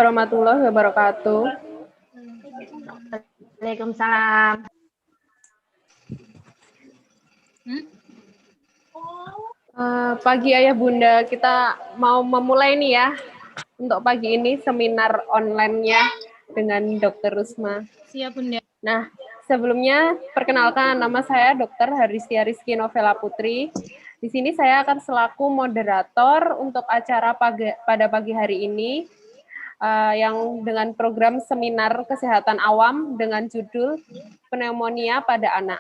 warahmatullahi wabarakatuh. Waalaikumsalam. Pagi Ayah Bunda, kita mau memulai nih ya untuk pagi ini seminar online-nya dengan Dr. Rusma. Siap Bunda. Nah, sebelumnya perkenalkan nama saya Dr. Haristia Rizky Novela Putri. Di sini saya akan selaku moderator untuk acara pada pagi hari ini yang dengan program seminar kesehatan awam dengan judul pneumonia pada anak.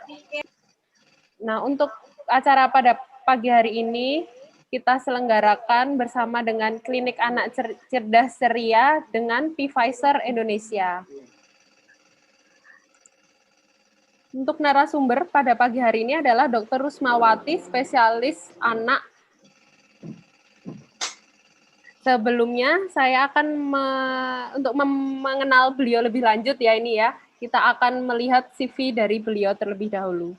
Nah, untuk acara pada pagi hari ini kita selenggarakan bersama dengan Klinik Anak Cerdas Ceria dengan Pfizer Indonesia. Untuk narasumber pada pagi hari ini adalah Dr. Rusmawati, spesialis anak. Sebelumnya saya akan untuk mengenal beliau lebih lanjut ya ini ya, kita akan melihat CV dari beliau terlebih dahulu.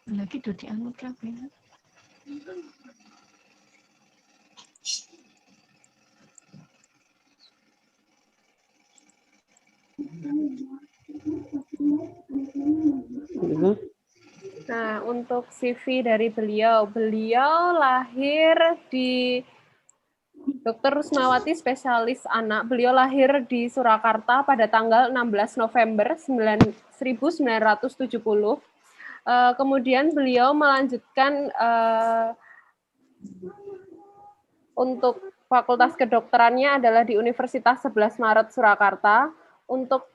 Lagi tuh dianggut kabel. Nah, untuk CV dari beliau lahir di Dr. Rusmawati, spesialis anak. Beliau lahir di Surakarta pada tanggal 16 November 1970. Kemudian beliau melanjutkan untuk fakultas kedokterannya adalah di Universitas 11 Maret Surakarta. Untuk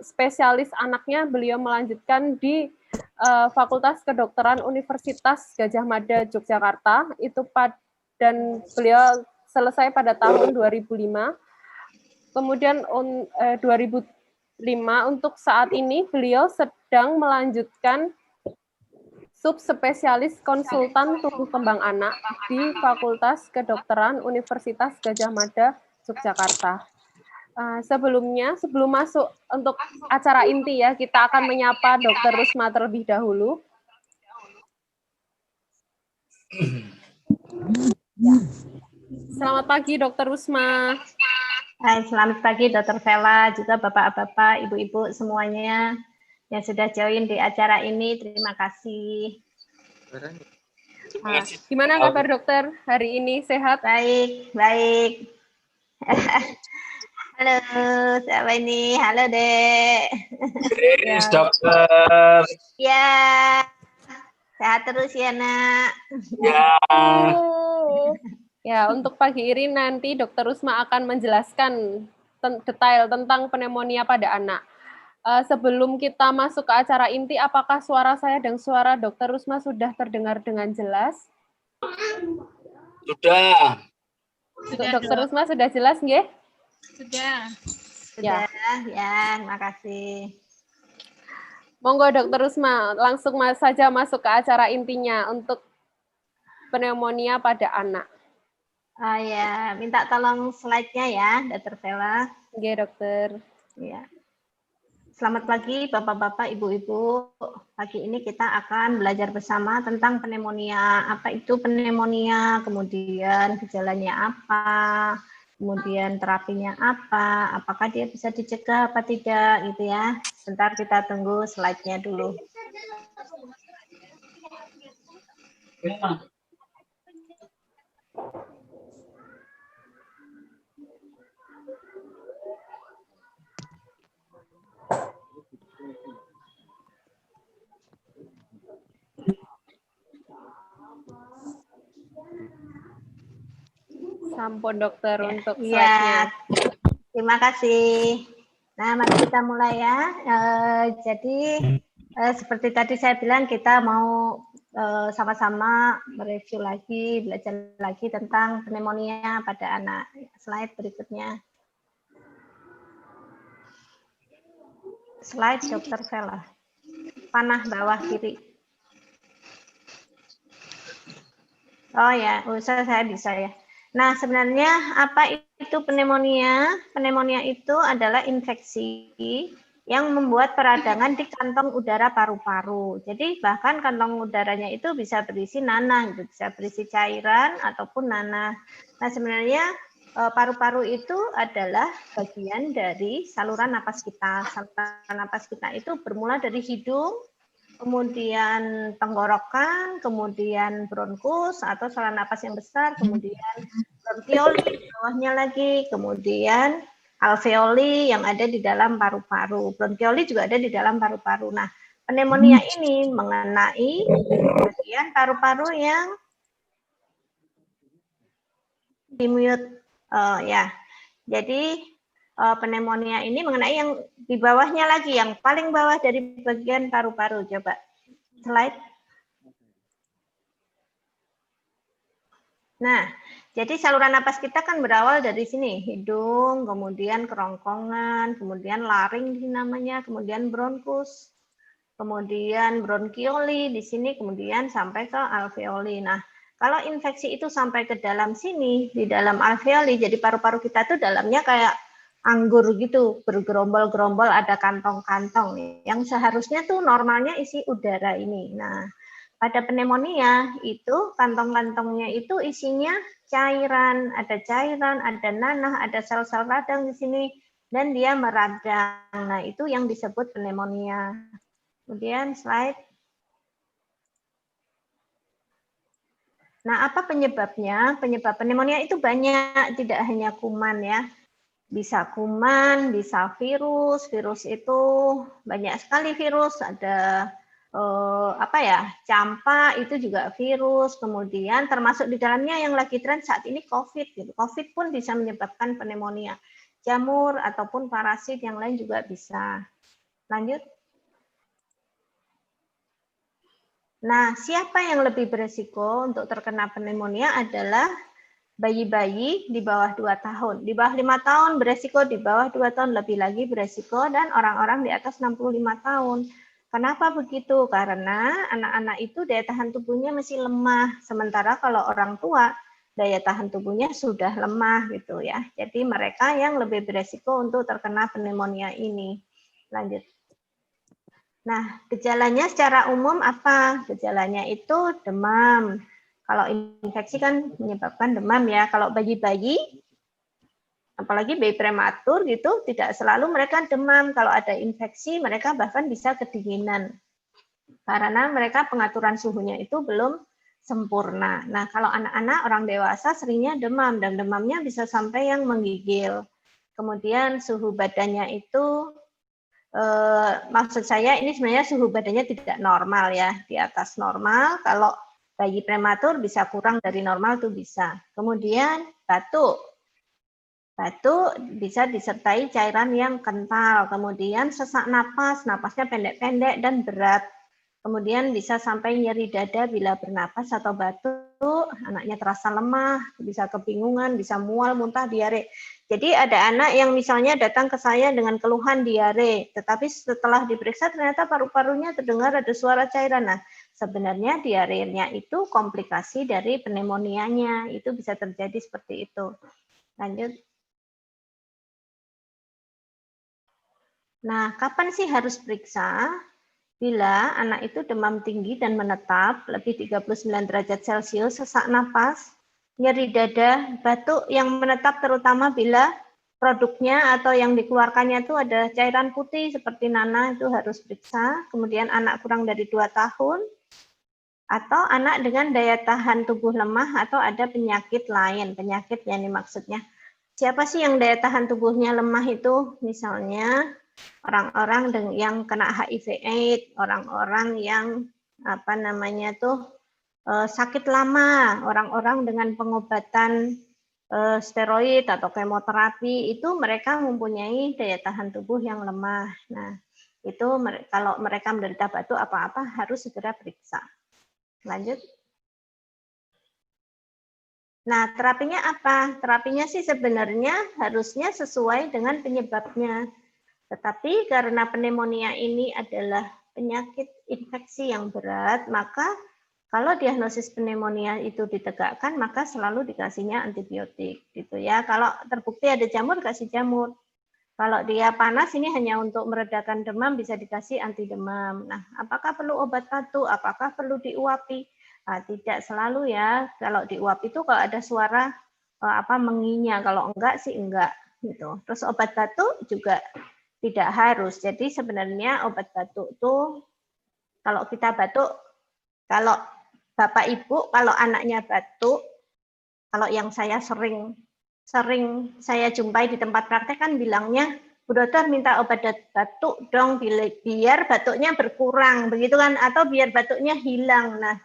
spesialis anaknya beliau melanjutkan di Fakultas Kedokteran Universitas Gadjah Mada Yogyakarta dan beliau selesai pada tahun 2005. Kemudian 2005 untuk saat ini beliau sedang melanjutkan subspesialis konsultan tumbuh kembang anak di Fakultas Kedokteran Universitas Gadjah Mada Yogyakarta. Sebelum masuk untuk acara inti ya, kita akan menyapa Dr. Rusma terlebih dahulu. Ya. Selamat pagi Dr. Rusma. Hai, selamat pagi Dr. Vela, juga bapak-bapak, ibu-ibu semuanya yang sudah join di acara ini. Terima kasih. Gimana kabar dokter hari ini, sehat? Baik, baik. Halo, siapa ini? Halo, Dek. Yes, dokter. Ya, sehat terus ya, Nak. Ya. Ya, untuk pagi ini nanti Dokter Rusma akan menjelaskan detail tentang pneumonia pada anak. Sebelum kita masuk ke acara inti, apakah suara saya dan suara Dokter Rusma sudah terdengar dengan jelas? Sudah. Dokter Rusma sudah jelas, nggih? Sudah. Sudah, ya, makasih. Monggo Dokter Rusma, langsung saja masuk ke acara intinya untuk pneumonia pada anak. Oh ya, minta tolong slide-nya ya, Dr. Vela. Oke, dokter. Ya. Selamat pagi, Bapak-bapak, Ibu-ibu. Pagi ini kita akan belajar bersama tentang pneumonia. Apa itu pneumonia? Kemudian gejalanya apa? Kemudian terapinya apa? Apakah dia bisa dicegah apa tidak gitu ya. Sebentar kita tunggu slide-nya dulu. Sampun dokter untuk slide-nya. Ya, terima kasih. Nah, mari kita mulai ya. Jadi seperti tadi saya bilang kita mau sama-sama mereview lagi, belajar lagi tentang pneumonia pada anak. Slide berikutnya. Slide Dr. Vela. Panah bawah kiri. Oh ya, saya bisa ya. Nah, sebenarnya apa itu pneumonia? Pneumonia itu adalah infeksi yang membuat peradangan di kantong udara paru-paru. Jadi bahkan kantong udaranya itu bisa berisi nanah, gitu. Bisa berisi cairan ataupun nanah. Nah, sebenarnya paru-paru itu adalah bagian dari saluran napas kita. Saluran napas kita itu bermula dari hidung, kemudian tenggorokan, kemudian bronkus atau saluran napas yang besar, kemudian bronkioli, bawahnya lagi, kemudian alveoli yang ada di dalam paru-paru. Bronkioli juga ada di dalam paru-paru. Nah, pneumonia ini mengenai bagian paru-paru yang dimute. Ya, jadi pneumonia ini mengenai yang di bawahnya lagi, yang paling bawah dari bagian paru-paru. Coba slide. Nah, jadi saluran napas kita kan berawal dari sini, hidung, kemudian kerongkongan, kemudian laring namanya, kemudian bronkus, kemudian bronkioli di sini, kemudian sampai ke alveoli. Nah, kalau infeksi itu sampai ke dalam sini, di dalam alveoli, jadi paru-paru kita tuh dalamnya kayak anggur gitu, bergerombol-gerombol, ada kantong-kantong yang seharusnya tuh normalnya isi udara ini. Nah, pada pneumonia itu kantong-kantongnya itu isinya cairan, ada nanah, ada sel-sel radang di sini, dan dia meradang. Nah, itu yang disebut pneumonia. Kemudian slide. Nah, apa penyebabnya? Penyebab pneumonia itu banyak, tidak hanya kuman ya. Bisa kuman, bisa virus. Virus itu banyak sekali virus, ada campak itu juga virus, kemudian termasuk di dalamnya yang lagi tren saat ini COVID gitu. COVID pun bisa menyebabkan pneumonia. Jamur ataupun parasit yang lain juga bisa. Lanjut. Nah, siapa yang lebih beresiko untuk terkena pneumonia adalah bayi-bayi di bawah 2 tahun. Di bawah 5 tahun beresiko, di bawah 2 tahun lebih lagi beresiko, dan orang-orang di atas 65 tahun. Kenapa begitu? Karena anak-anak itu daya tahan tubuhnya masih lemah, sementara kalau orang tua daya tahan tubuhnya sudah lemah gitu ya. Jadi mereka yang lebih beresiko untuk terkena pneumonia ini. Lanjut. Nah, gejalanya secara umum apa? Gejalanya itu demam. Kalau infeksi kan menyebabkan demam ya. Kalau bayi-bayi, apalagi bayi prematur gitu, tidak selalu mereka demam. Kalau ada infeksi, mereka bahkan bisa kedinginan. Karena mereka pengaturan suhunya itu belum sempurna. Nah, kalau anak-anak, orang dewasa seringnya demam, dan demamnya bisa sampai yang menggigil. Kemudian suhu badannya itu, maksud saya ini sebenarnya suhu badannya tidak normal ya, di atas normal. Kalau bayi prematur bisa kurang dari normal tuh bisa. Kemudian batuk. Batuk bisa disertai cairan yang kental. Kemudian sesak napas, napasnya pendek-pendek dan berat. Kemudian bisa sampai nyeri dada bila bernapas atau batuk, anaknya terasa lemah, bisa kebingungan, bisa mual, muntah, diare. Jadi ada anak yang misalnya datang ke saya dengan keluhan diare, tetapi setelah diperiksa ternyata paru-parunya terdengar ada suara cairan. Nah, sebenarnya diarenya itu komplikasi dari pneumonianya, itu bisa terjadi seperti itu. Lanjut. Nah, kapan sih harus periksa? Bila anak itu demam tinggi dan menetap lebih 39 derajat Celcius, sesak napas, nyeri dada, batuk yang menetap terutama bila produknya atau yang dikeluarkannya itu ada cairan putih seperti nanah, itu harus periksa. Kemudian anak kurang dari 2 tahun, atau anak dengan daya tahan tubuh lemah atau ada penyakit lain. Penyakit yang dimaksudnya. Siapa sih yang daya tahan tubuhnya lemah itu? Misalnya orang-orang yang kena HIV/AIDS, orang-orang yang sakit lama, orang-orang dengan pengobatan steroid atau kemoterapi, itu mereka mempunyai daya tahan tubuh yang lemah. Nah, itu kalau mereka menderita batuk apa-apa harus segera periksa. Lanjut. Nah, terapinya apa? Terapinya sih sebenarnya harusnya sesuai dengan penyebabnya. Tetapi karena pneumonia ini adalah penyakit infeksi yang berat, maka kalau diagnosis pneumonia itu ditegakkan, maka selalu dikasihnya antibiotik, gitu ya. Kalau terbukti ada jamur, kasih jamur. Kalau dia panas, ini hanya untuk meredakan demam, bisa dikasih anti demam. Nah, apakah perlu obat batuk? Apakah perlu diuapi? Nah, tidak selalu ya. Kalau diuapi itu kalau ada suara menginya, kalau enggak sih enggak. Gitu. Terus obat batuk juga tidak harus. Jadi sebenarnya obat batuk itu kalau kita batuk, kalau Bapak Ibu, kalau anaknya batuk, kalau yang saya sering saya jumpai di tempat praktek kan bilangnya, Bu Dokter minta obat batuk dong biar batuknya berkurang, begitu kan? Atau biar batuknya hilang. Nah,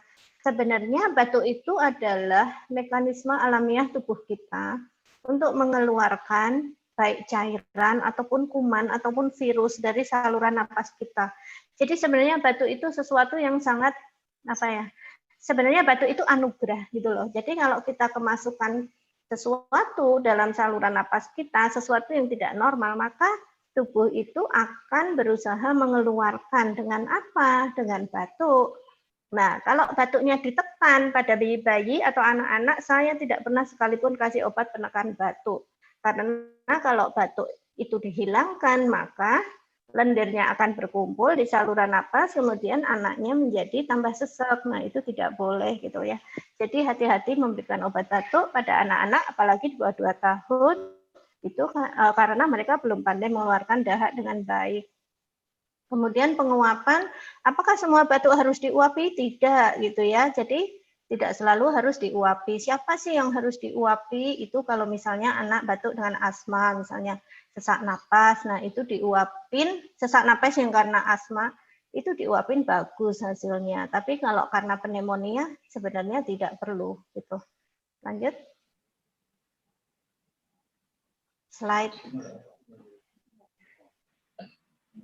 sebenarnya batuk itu adalah mekanisme alamiah tubuh kita untuk mengeluarkan baik cairan ataupun kuman ataupun virus dari saluran napas kita. Jadi sebenarnya batuk itu sesuatu yang sangat sebenarnya batuk itu anugerah gitu loh. Jadi kalau kita kemasukan sesuatu dalam saluran napas kita, sesuatu yang tidak normal, maka tubuh itu akan berusaha mengeluarkan dengan apa? Dengan batuk. Nah, kalau batuknya ditekan pada bayi-bayi atau anak-anak, saya tidak pernah sekalipun kasih obat penekan batuk. Karena kalau batuk itu dihilangkan, maka lendirnya akan berkumpul di saluran napas, kemudian anaknya menjadi tambah sesek. Nah, itu tidak boleh gitu ya. Jadi hati-hati memberikan obat batuk pada anak-anak, apalagi di bawah 2 tahun, itu karena mereka belum pandai mengeluarkan dahak dengan baik. Kemudian penguapan, apakah semua batuk harus diuapi? Tidak gitu ya. Jadi tidak selalu harus diuapi. Siapa sih yang harus diuapi? Itu kalau misalnya anak batuk dengan asma, misalnya sesak napas, nah itu diuapin, sesak napas yang karena asma, itu diuapin bagus hasilnya. Tapi kalau karena pneumonia, sebenarnya tidak perlu. Gitu. Lanjut. Slide.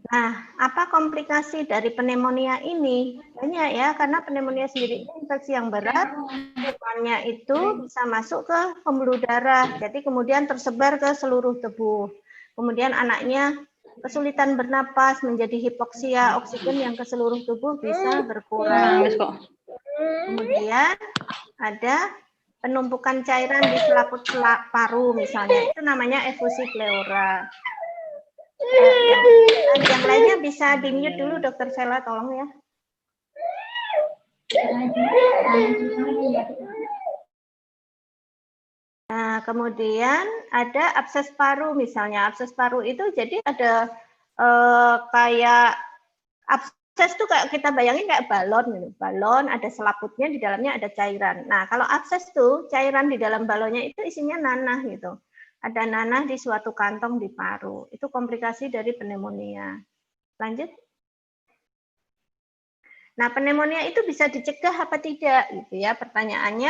Nah, apa komplikasi dari pneumonia ini? Banyak ya, karena pneumonia sendiri infeksi yang berat, kumannya itu bisa masuk ke pembuluh darah, jadi kemudian tersebar ke seluruh tubuh. Kemudian anaknya kesulitan bernapas, menjadi hipoksia, oksigen yang ke seluruh tubuh bisa berkurang. Kemudian ada penumpukan cairan di selaput paru misalnya, itu namanya efusi pleura. Yang lainnya bisa di-mute dulu, Dokter Sela, tolong ya. Nah, kemudian ada abses paru misalnya. Abses paru itu jadi ada kayak abses itu kayak kita bayangin kayak balon, balon ada selaputnya, di dalamnya ada cairan. Nah, kalau abses tuh cairan di dalam balonnya itu isinya nanah gitu. Ada nanah di suatu kantong di paru. Itu komplikasi dari pneumonia. Lanjut. Nah, pneumonia itu bisa dicegah apa tidak gitu ya? Pertanyaannya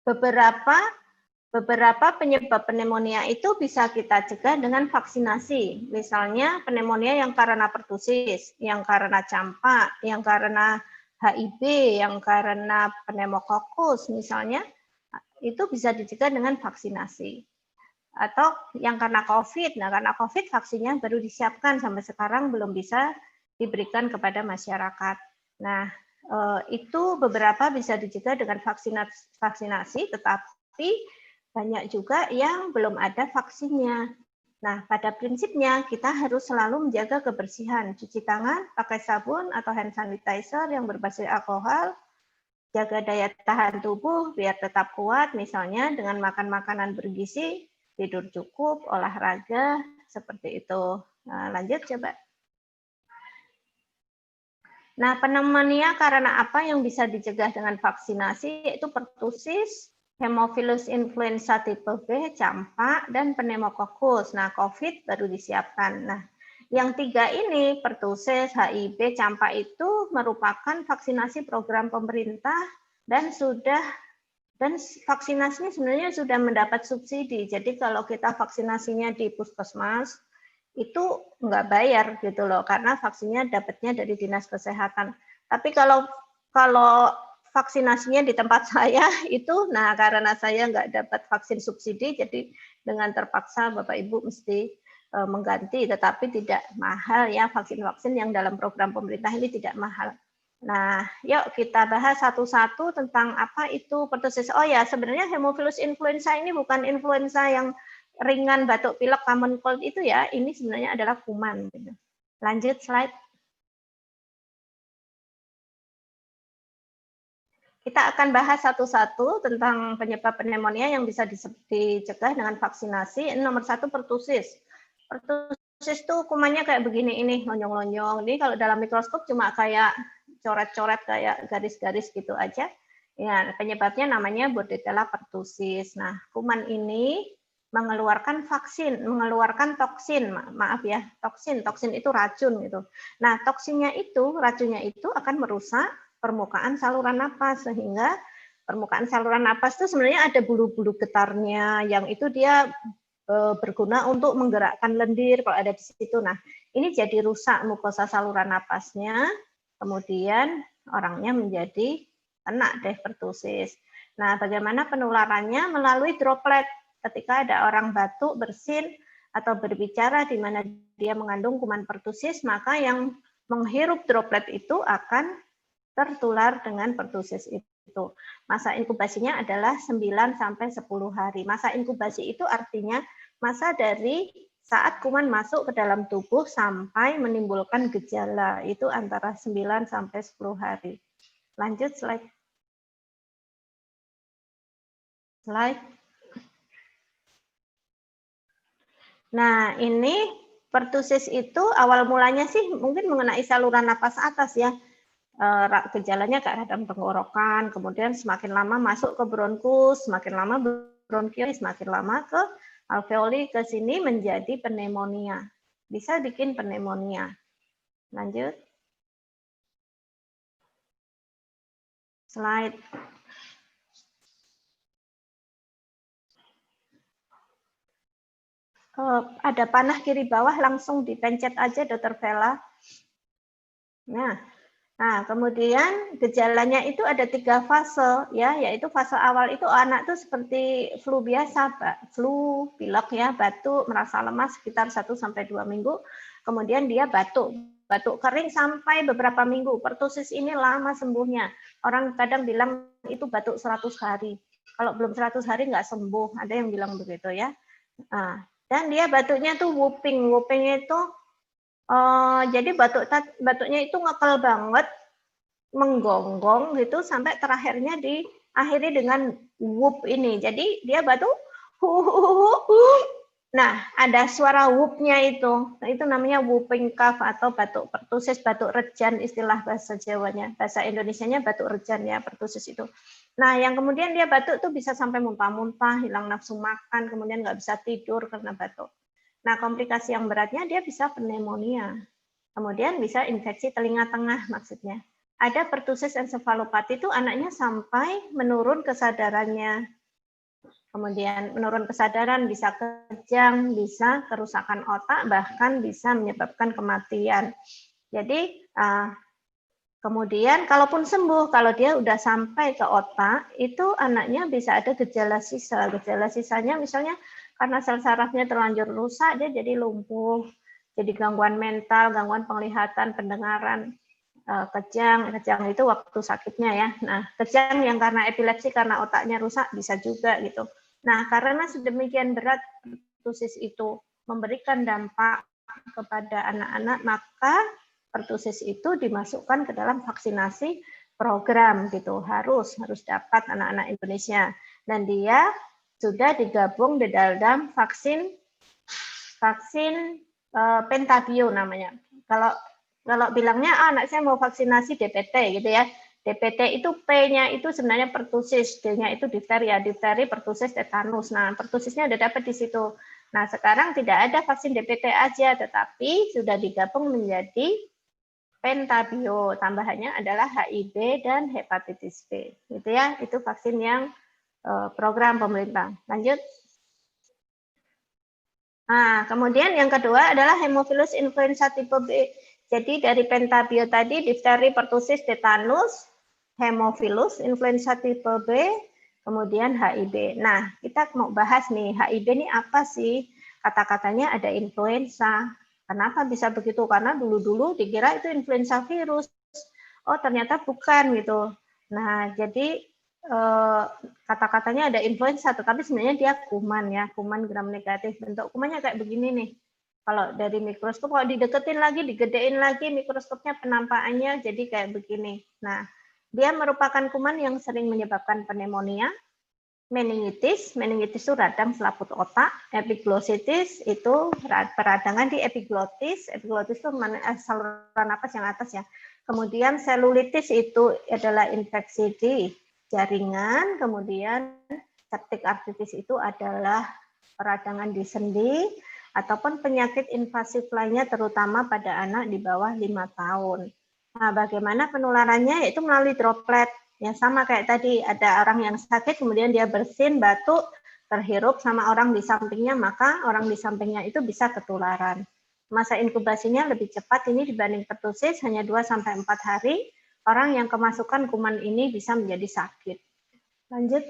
beberapa penyebab pneumonia itu bisa kita cegah dengan vaksinasi. Misalnya pneumonia yang karena pertusis, yang karena campak, yang karena HIV, yang karena pneumokokus misalnya, itu bisa dicegah dengan vaksinasi. Atau yang karena COVID, nah karena COVID vaksinnya baru disiapkan, sampai sekarang belum bisa diberikan kepada masyarakat. Nah, itu beberapa bisa dicegah dengan vaksinasi, tetapi banyak juga yang belum ada vaksinnya. Nah, pada prinsipnya kita harus selalu menjaga kebersihan, cuci tangan, pakai sabun atau hand sanitizer yang berbasis alkohol, jaga daya tahan tubuh biar tetap kuat, misalnya dengan makan makanan bergizi, tidur cukup, olahraga, seperti itu. Nah, lanjut coba. Nah, pneumonia karena apa yang bisa dicegah dengan vaksinasi, yaitu pertusis, Haemophilus influenza tipe B, campak, dan pneumokokus. Nah, COVID baru disiapkan. Nah, yang 3 ini, pertusis, HIV, campak itu merupakan vaksinasi program pemerintah dan vaksinasinya sebenarnya sudah mendapat subsidi. Jadi kalau kita vaksinasinya di puskesmas, itu nggak bayar gitu loh, karena vaksinnya dapatnya dari Dinas Kesehatan. Tapi kalau kalau vaksinasinya di tempat saya itu, nah karena saya nggak dapat vaksin subsidi, jadi dengan terpaksa Bapak Ibu mesti mengganti, tetapi tidak mahal ya, vaksin-vaksin yang dalam program pemerintah ini tidak mahal. Nah, yuk kita bahas satu-satu tentang apa itu pertussis. Oh ya, sebenarnya Haemophilus influenza ini bukan influenza yang ringan, batuk pilek, common cold itu ya, ini sebenarnya adalah kuman. Lanjut slide. Kita akan bahas satu-satu tentang penyebab pneumonia yang bisa dicegah dengan vaksinasi. Nomor 1, pertusis. Pertusis itu kumannya kayak begini ini, lonjong-lonjong. Ini kalau dalam mikroskop cuma kayak coret-coret kayak garis-garis gitu aja. Ya, penyebabnya namanya Bordetella pertussis. Nah, kuman ini mengeluarkan vaksin, mengeluarkan toksin, maaf ya, toksin itu racun gitu. Nah, toksinnya itu, racunnya itu akan merusak permukaan saluran napas, sehingga permukaan saluran napas itu sebenarnya ada bulu-bulu getarnya yang itu dia berguna untuk menggerakkan lendir kalau ada di situ. Nah, ini jadi rusak mukosa saluran napasnya, kemudian orangnya menjadi kena deh pertusis. Nah, bagaimana penularannya? Melalui droplet. Ketika ada orang batuk, bersin, atau berbicara di mana dia mengandung kuman pertusis, maka yang menghirup droplet itu akan tertular dengan pertusis itu. Masa inkubasinya adalah 9 sampai 10 hari. Masa inkubasi itu artinya masa dari saat kuman masuk ke dalam tubuh sampai menimbulkan gejala, itu antara 9 sampai 10 hari. Lanjut slide. Slide. Nah, ini pertusis itu awal mulanya sih mungkin mengenai saluran napas atas ya. Gejalanya kayak radang tenggorokan, kemudian semakin lama masuk ke bronkus, semakin lama bronkioli, semakin lama ke alveoli, ke sini menjadi pneumonia. Bisa bikin pneumonia. Lanjut. Slide. Ada panah kiri bawah, langsung dipencet aja Dr. Vela. Nah, kemudian gejalanya itu ada 3 fase ya, yaitu fase awal itu anak tuh seperti flu biasa, flu, pilek ya, batuk, merasa lemas sekitar 1 sampai 2 minggu. Kemudian dia batuk kering sampai beberapa minggu. Pertusis ini lama sembuhnya. Orang kadang bilang itu batuk 100 hari. Kalau belum 100 hari nggak sembuh, ada yang bilang begitu ya. Nah, dan dia batuknya tuh whooping itu jadi batuknya itu ngepel banget, menggonggong gitu sampai terakhirnya diakhiri dengan whoop ini. Jadi dia batuk, nah ada suara whoopnya itu. Nah, itu namanya whooping cough atau batuk pertusis, batuk rejan istilah bahasa Jawanya. Bahasa Indonesianya batuk rejan ya pertusis itu. Nah, yang kemudian dia batuk tuh bisa sampai muntah-muntah, hilang nafsu makan, kemudian nggak bisa tidur karena batuk. Nah, komplikasi yang beratnya dia bisa pneumonia. Kemudian bisa infeksi telinga tengah maksudnya. Ada pertusis ensefalopati itu anaknya sampai menurun kesadarannya. Kemudian menurun kesadaran, bisa kejang, bisa kerusakan otak, bahkan bisa menyebabkan kematian. Jadi kemudian kalaupun sembuh, kalau dia udah sampai ke otak, itu anaknya bisa ada gejala sisa. Gejala sisanya misalnya karena sel sarafnya terlanjur rusak, dia jadi lumpuh, jadi gangguan mental, gangguan penglihatan, pendengaran, kejang itu waktu sakitnya ya. Nah, kejang yang karena epilepsi, karena otaknya rusak bisa juga gitu. Nah, karena sedemikian berat pertusis itu memberikan dampak kepada anak-anak, maka pertusis itu dimasukkan ke dalam vaksinasi program gitu. Harus dapat anak-anak Indonesia. Dan dia sudah digabung di dalam vaksin pentabio namanya. Kalau bilangnya anak saya mau vaksinasi DPT gitu ya. DPT itu P-nya itu sebenarnya pertusis, D-nya itu difteri ya, difteri, pertusis, tetanus. Nah, pertusisnya udah dapat di situ. Nah, sekarang tidak ada vaksin DPT aja, tetapi sudah digabung menjadi pentabio. Tambahannya adalah HIV dan hepatitis B. Gitu ya, itu vaksin yang program pemerintah. Lanjut. Nah, kemudian yang kedua adalah Haemophilus influenza tipe B. Jadi dari pentabio tadi, difteri, pertusis, tetanus, Haemophilus, influenza tipe B, kemudian HIB. Nah, kita mau bahas nih, HIB ini apa sih? Kata-katanya ada influenza. Kenapa bisa begitu? Karena dulu-dulu dikira itu influenza virus. Oh, ternyata bukan gitu. Nah, jadi kata-katanya ada influenza, tetapi sebenarnya dia kuman ya, kuman gram negatif. Bentuk kumannya kayak begini nih. Kalau dari mikroskop, kalau dideketin lagi, digedein lagi mikroskopnya penampakannya jadi kayak begini. Nah, dia merupakan kuman yang sering menyebabkan pneumonia, meningitis itu radang selaput otak, epiglottitis itu peradangan di epiglotis itu saluran napas yang atas ya. Kemudian selulitis itu adalah infeksi di jaringan, kemudian septic arthritis itu adalah peradangan di sendi, ataupun penyakit invasif lainnya terutama pada anak di bawah 5 tahun. Nah, bagaimana penularannya? Yaitu melalui droplet. Ya sama kayak tadi, ada orang yang sakit, kemudian dia bersin, batuk, terhirup sama orang di sampingnya, maka orang di sampingnya itu bisa ketularan. Masa inkubasinya lebih cepat ini dibanding pertusis, hanya 2-4 hari. Orang yang kemasukan kuman ini bisa menjadi sakit. Lanjut.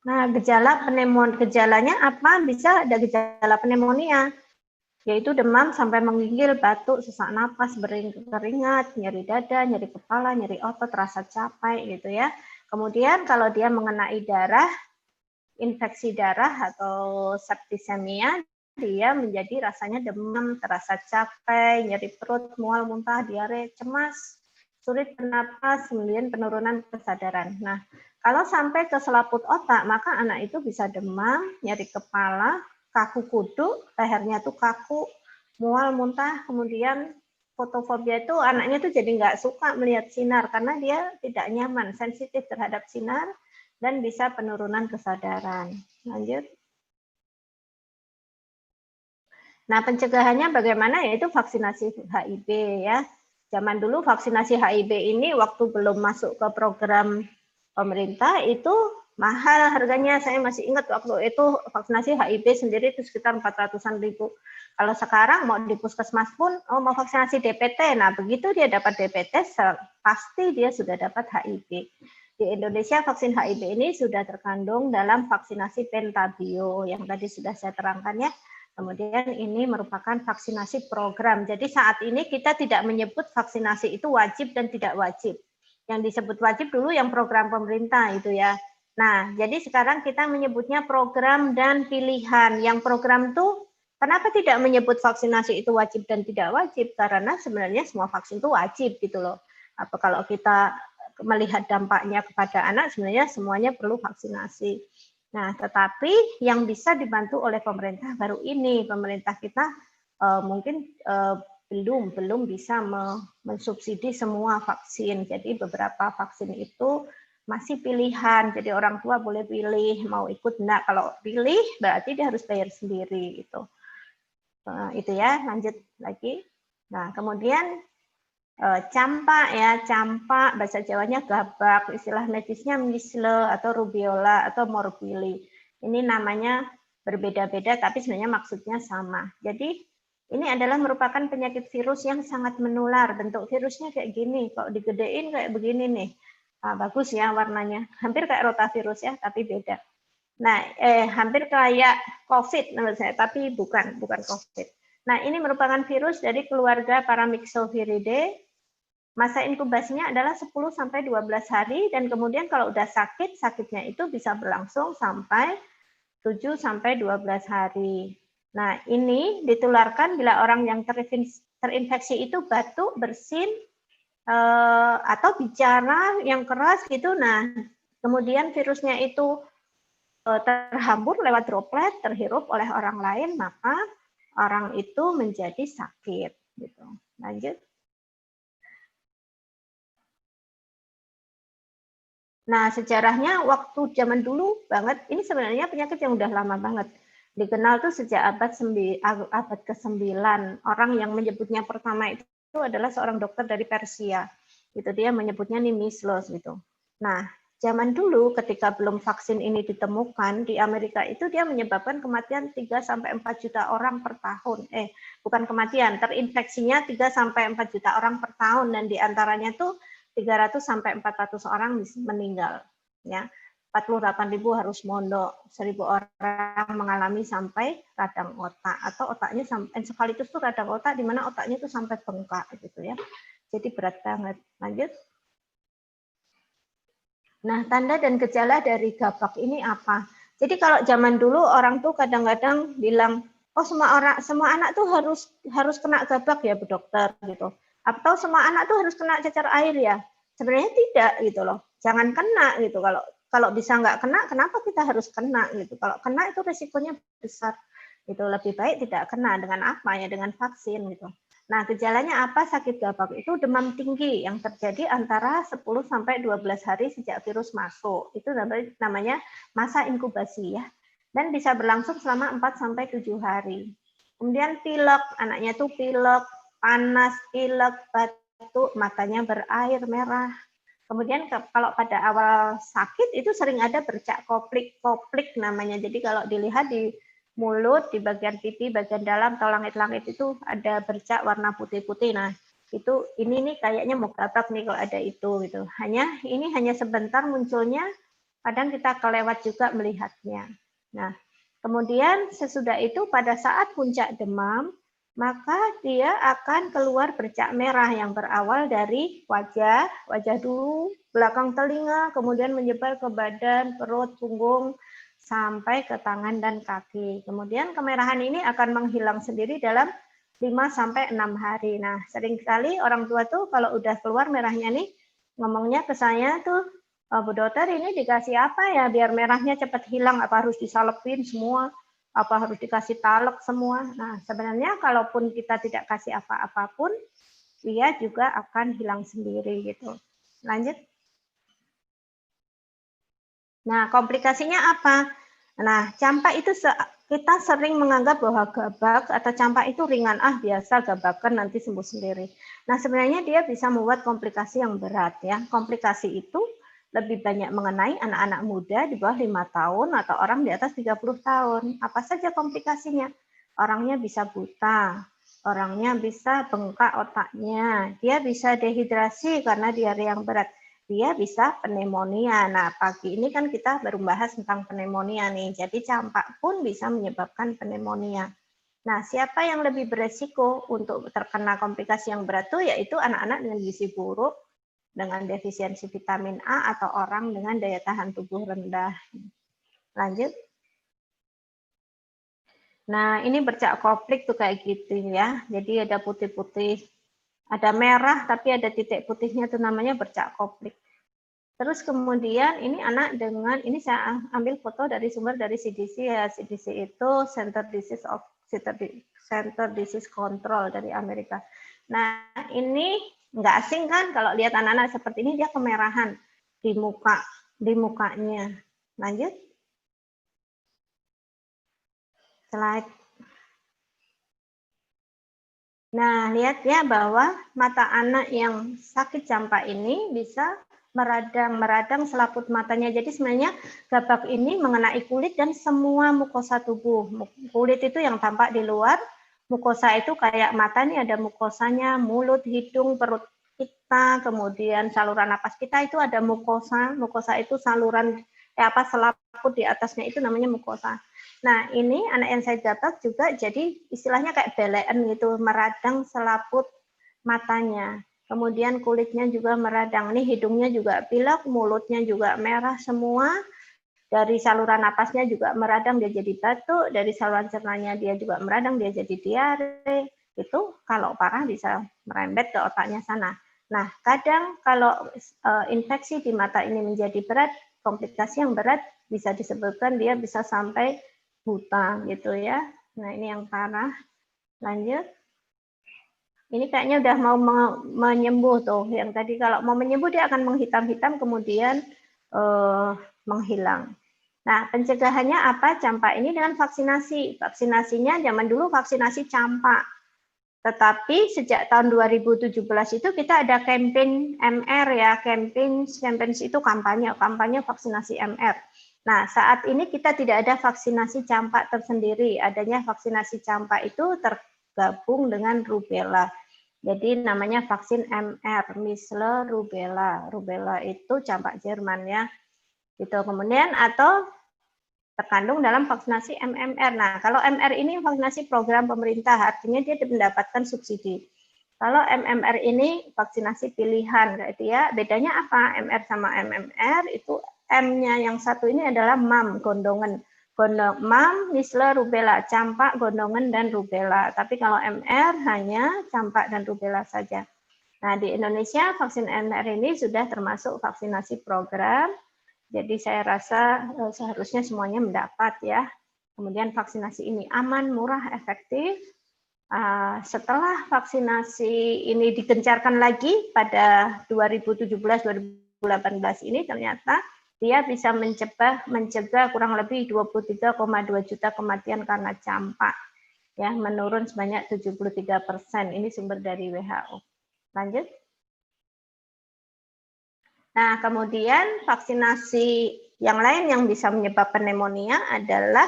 Nah, gejalanya apa? Bisa ada gejala pneumonia, yaitu demam sampai menggigil, batuk, sesak napas, berkeringat, nyeri dada, nyeri kepala, nyeri otot, rasa capek gitu ya. Kemudian kalau dia mengenai darah, infeksi darah atau septisemia, dia menjadi rasanya demam, terasa capek, nyeri perut, mual, muntah, diare, cemas, sulit bernapas, kemudian penurunan kesadaran. Nah, kalau sampai ke selaput otak, maka anak itu bisa demam, nyeri kepala, kaku kudu, lehernya tuh kaku, mual, muntah, kemudian fotofobia itu anaknya tuh jadi nggak suka melihat sinar karena dia tidak nyaman, sensitif terhadap sinar, dan bisa penurunan kesadaran. Lanjut. Nah, pencegahannya bagaimana? Yaitu vaksinasi HIB ya. Zaman dulu vaksinasi HIB ini waktu belum masuk ke program pemerintah itu mahal harganya. Saya masih ingat waktu itu vaksinasi HIB sendiri itu sekitar 400-an ribu. Kalau sekarang mau di puskesmas pun mau vaksinasi DPT. Nah, begitu dia dapat DPT pasti dia sudah dapat HIB. Di Indonesia vaksin HIB ini sudah terkandung dalam vaksinasi Pentabio yang tadi sudah saya terangkan ya. Kemudian ini merupakan vaksinasi program. Jadi saat ini kita tidak menyebut vaksinasi itu wajib dan tidak wajib. Yang disebut wajib dulu yang program pemerintah itu ya. Nah, jadi sekarang kita menyebutnya program dan pilihan. Yang program tuh kenapa tidak menyebut vaksinasi itu wajib dan tidak wajib? Karena sebenarnya semua vaksin itu wajib gitu loh. Apa kalau kita melihat dampaknya kepada anak, sebenarnya semuanya perlu vaksinasi. Nah, tetapi yang bisa dibantu oleh pemerintah baru ini, pemerintah kita mungkin belum bisa mensubsidi semua vaksin. Jadi beberapa vaksin itu masih pilihan. Jadi orang tua boleh pilih mau ikut enggak. Kalau pilih berarti dia harus bayar sendiri itu. Itu ya, lanjut lagi. Nah, kemudian campak ya, campak bahasa Jawanya gabak, istilah medisnya misle atau rubiola atau morbili. Ini namanya berbeda-beda tapi sebenarnya maksudnya sama. Jadi ini adalah merupakan penyakit virus yang sangat menular. Bentuk virusnya kayak gini, kalau digedein kayak begini nih. Nah, bagus ya warnanya, hampir kayak rotavirus ya, tapi beda. Nah, hampir kayak COVID menurut saya, tapi bukan COVID. Nah, ini merupakan virus dari keluarga Paramyxoviridae. Masa inkubasinya adalah 10-12 hari dan kemudian kalau udah sakit, sakitnya itu bisa berlangsung sampai 7-12 hari. Nah, ini ditularkan bila orang yang terinfeksi itu batuk, bersin, atau bicara yang keras gitu. Nah, kemudian virusnya itu terhambur lewat droplet, terhirup oleh orang lain, maka orang itu menjadi sakit. Gitu. Lanjut. Nah, sejarahnya waktu zaman dulu banget, ini sebenarnya penyakit yang udah lama banget. Dikenal tuh sejak abad ke-9. Orang yang menyebutnya pertama itu adalah seorang dokter dari Persia. Itu dia menyebutnya nih measles gitu. Nah, zaman dulu ketika belum vaksin ini ditemukan di Amerika itu dia menyebabkan kematian 3 sampai 4 juta orang per tahun. Bukan kematian, terinfeksinya 3 sampai 4 juta orang per tahun dan diantaranya tuh 300 sampai 400 orang meninggal. Ya, 48.000 harus mondok, 1.000 orang mengalami sampai radang otak atau otaknya sampai encephalitis itu radang otak di mana otaknya itu sampai bengkak gitu ya. Jadi berat banget. Lanjut. Nah, tanda dan gejala dari gabak ini apa? Jadi kalau zaman dulu orang tuh kadang-kadang bilang, oh semua anak tuh harus kena gabak ya Bu Dokter gitu. Atau semua anak tuh harus kena cacar air ya. Sebenarnya tidak gitu loh. Jangan kena gitu. Kalau bisa nggak kena, kenapa kita harus kena gitu? Kalau kena itu risikonya besar. Gitu. Lebih baik tidak kena dengan apa ya? Dengan vaksin gitu. Nah, gejalanya apa sakit gabak? Itu demam tinggi yang terjadi antara 10 sampai 12 hari sejak virus masuk. Itu namanya masa inkubasi ya. Dan bisa berlangsung selama 4 sampai 7 hari. Kemudian pilek, anaknya tuh pilek, panas, pilek, batuk, matanya berair merah. Kemudian kalau pada awal sakit itu sering ada bercak koplik namanya. Jadi kalau dilihat di mulut, di bagian pipi, bagian dalam atau langit-langit itu ada bercak warna putih-putih. Nah, ini nih kayaknya mau gabak nih kalau ada itu gitu. Ini hanya sebentar munculnya, kadang kita kelewat juga melihatnya. Nah, kemudian sesudah itu pada saat puncak demam, maka dia akan keluar bercak merah yang berawal dari wajah dulu, belakang telinga, kemudian menyebar ke badan, perut, punggung, sampai ke tangan dan kaki. Kemudian kemerahan ini akan menghilang sendiri dalam 5 sampai 6 hari. Nah, seringkali orang tua tuh kalau udah keluar merahnya nih, ngomongnya ke saya tuh, Bu Dokter ini dikasih apa ya biar merahnya cepat hilang? Apa harus disalepin semua? Apa harus dikasih talek semua? Nah, sebenarnya kalaupun kita tidak kasih apa-apapun, dia juga akan hilang sendiri gitu. Lanjut. Nah, komplikasinya apa? Nah, campak itu kita sering menganggap bahwa gabak atau campak itu ringan, biasa gabakan nanti sembuh sendiri. Nah, sebenarnya dia bisa membuat komplikasi yang berat ya. Komplikasi itu lebih banyak mengenai anak-anak muda di bawah 5 tahun atau orang di atas 30 tahun. Apa saja komplikasinya? Orangnya bisa buta, orangnya bisa bengkak otaknya, dia bisa dehidrasi karena diare yang berat. Dia bisa pneumonia. Nah, pagi ini kan kita baru bahas tentang pneumonia nih. Jadi campak pun bisa menyebabkan pneumonia. Nah, siapa yang lebih beresiko untuk terkena komplikasi yang berat itu yaitu anak-anak dengan gizi buruk, dengan defisiensi vitamin A atau orang dengan daya tahan tubuh rendah. Lanjut. Nah, ini bercak koplik tuh kayak gitu ya. Jadi ada putih-putih. Ada merah tapi ada titik putihnya itu namanya bercak koplik. Terus kemudian ini anak dengan, ini saya ambil foto dari sumber dari CDC ya. CDC itu Center Disease Control dari Amerika. Nah ini nggak asing kan kalau lihat anak-anak seperti ini dia kemerahan di mukanya. Lanjut. Slide. Nah, lihat ya bahwa mata anak yang sakit campak ini bisa meradang selaput matanya. Jadi sebenarnya gabak ini mengenai kulit dan semua mukosa tubuh. Kulit itu yang tampak di luar, mukosa itu kayak mata nih ada mukosanya, mulut, hidung, perut kita, kemudian saluran napas kita itu ada mukosa. Mukosa itu saluran selaput di atasnya itu namanya mukosa. Nah, ini anak yang saya dapat juga jadi istilahnya kayak belean gitu, meradang selaput matanya. Kemudian kulitnya juga meradang. Ini hidungnya juga pilek, mulutnya juga merah semua. Dari saluran napasnya juga meradang, dia jadi batuk. Dari saluran cernanya dia juga meradang, dia jadi diare. Itu kalau parah bisa merembet ke otaknya sana. Nah, kadang kalau infeksi di mata ini menjadi berat, komplikasi yang berat bisa disebabkan dia bisa sampai buta gitu ya. Nah, ini yang parah. Lanjut. Ini kayaknya udah mau menyembuh tuh. Yang tadi kalau mau menyembuh dia akan menghitam-hitam kemudian menghilang. Nah, pencegahannya apa? Campak ini dengan vaksinasi. Vaksinasinya zaman dulu vaksinasi campak. Tetapi sejak tahun 2017 itu kita ada campaign MR ya, campaign itu kampanye vaksinasi MR. Nah, saat ini kita tidak ada vaksinasi campak tersendiri, adanya vaksinasi campak itu tergabung dengan rubella. Jadi namanya vaksin MR, measles rubella. Rubella itu campak Jerman ya. Gitu. Kemudian atau terkandung dalam vaksinasi MMR. Nah, kalau MR ini vaksinasi program pemerintah, artinya dia mendapatkan subsidi. Kalau MMR ini vaksinasi pilihan, berarti ya bedanya apa? MR sama MMR itu M-nya yang satu ini adalah MAM, gondongan. MAM, measles, rubella, campak, gondongan, dan rubella. Tapi kalau MR hanya campak dan rubella saja. Nah, di Indonesia vaksin MR ini sudah termasuk vaksinasi program. Jadi saya rasa seharusnya semuanya mendapat ya. Kemudian vaksinasi ini aman, murah, efektif. Setelah vaksinasi ini digencarkan lagi pada 2017-2018 ini ternyata dia bisa mencegah kurang lebih 23,2 juta kematian karena campak. Ya, menurun sebanyak 73%. Ini sumber dari WHO. Lanjut. Nah, kemudian vaksinasi yang lain yang bisa menyebabkan pneumonia adalah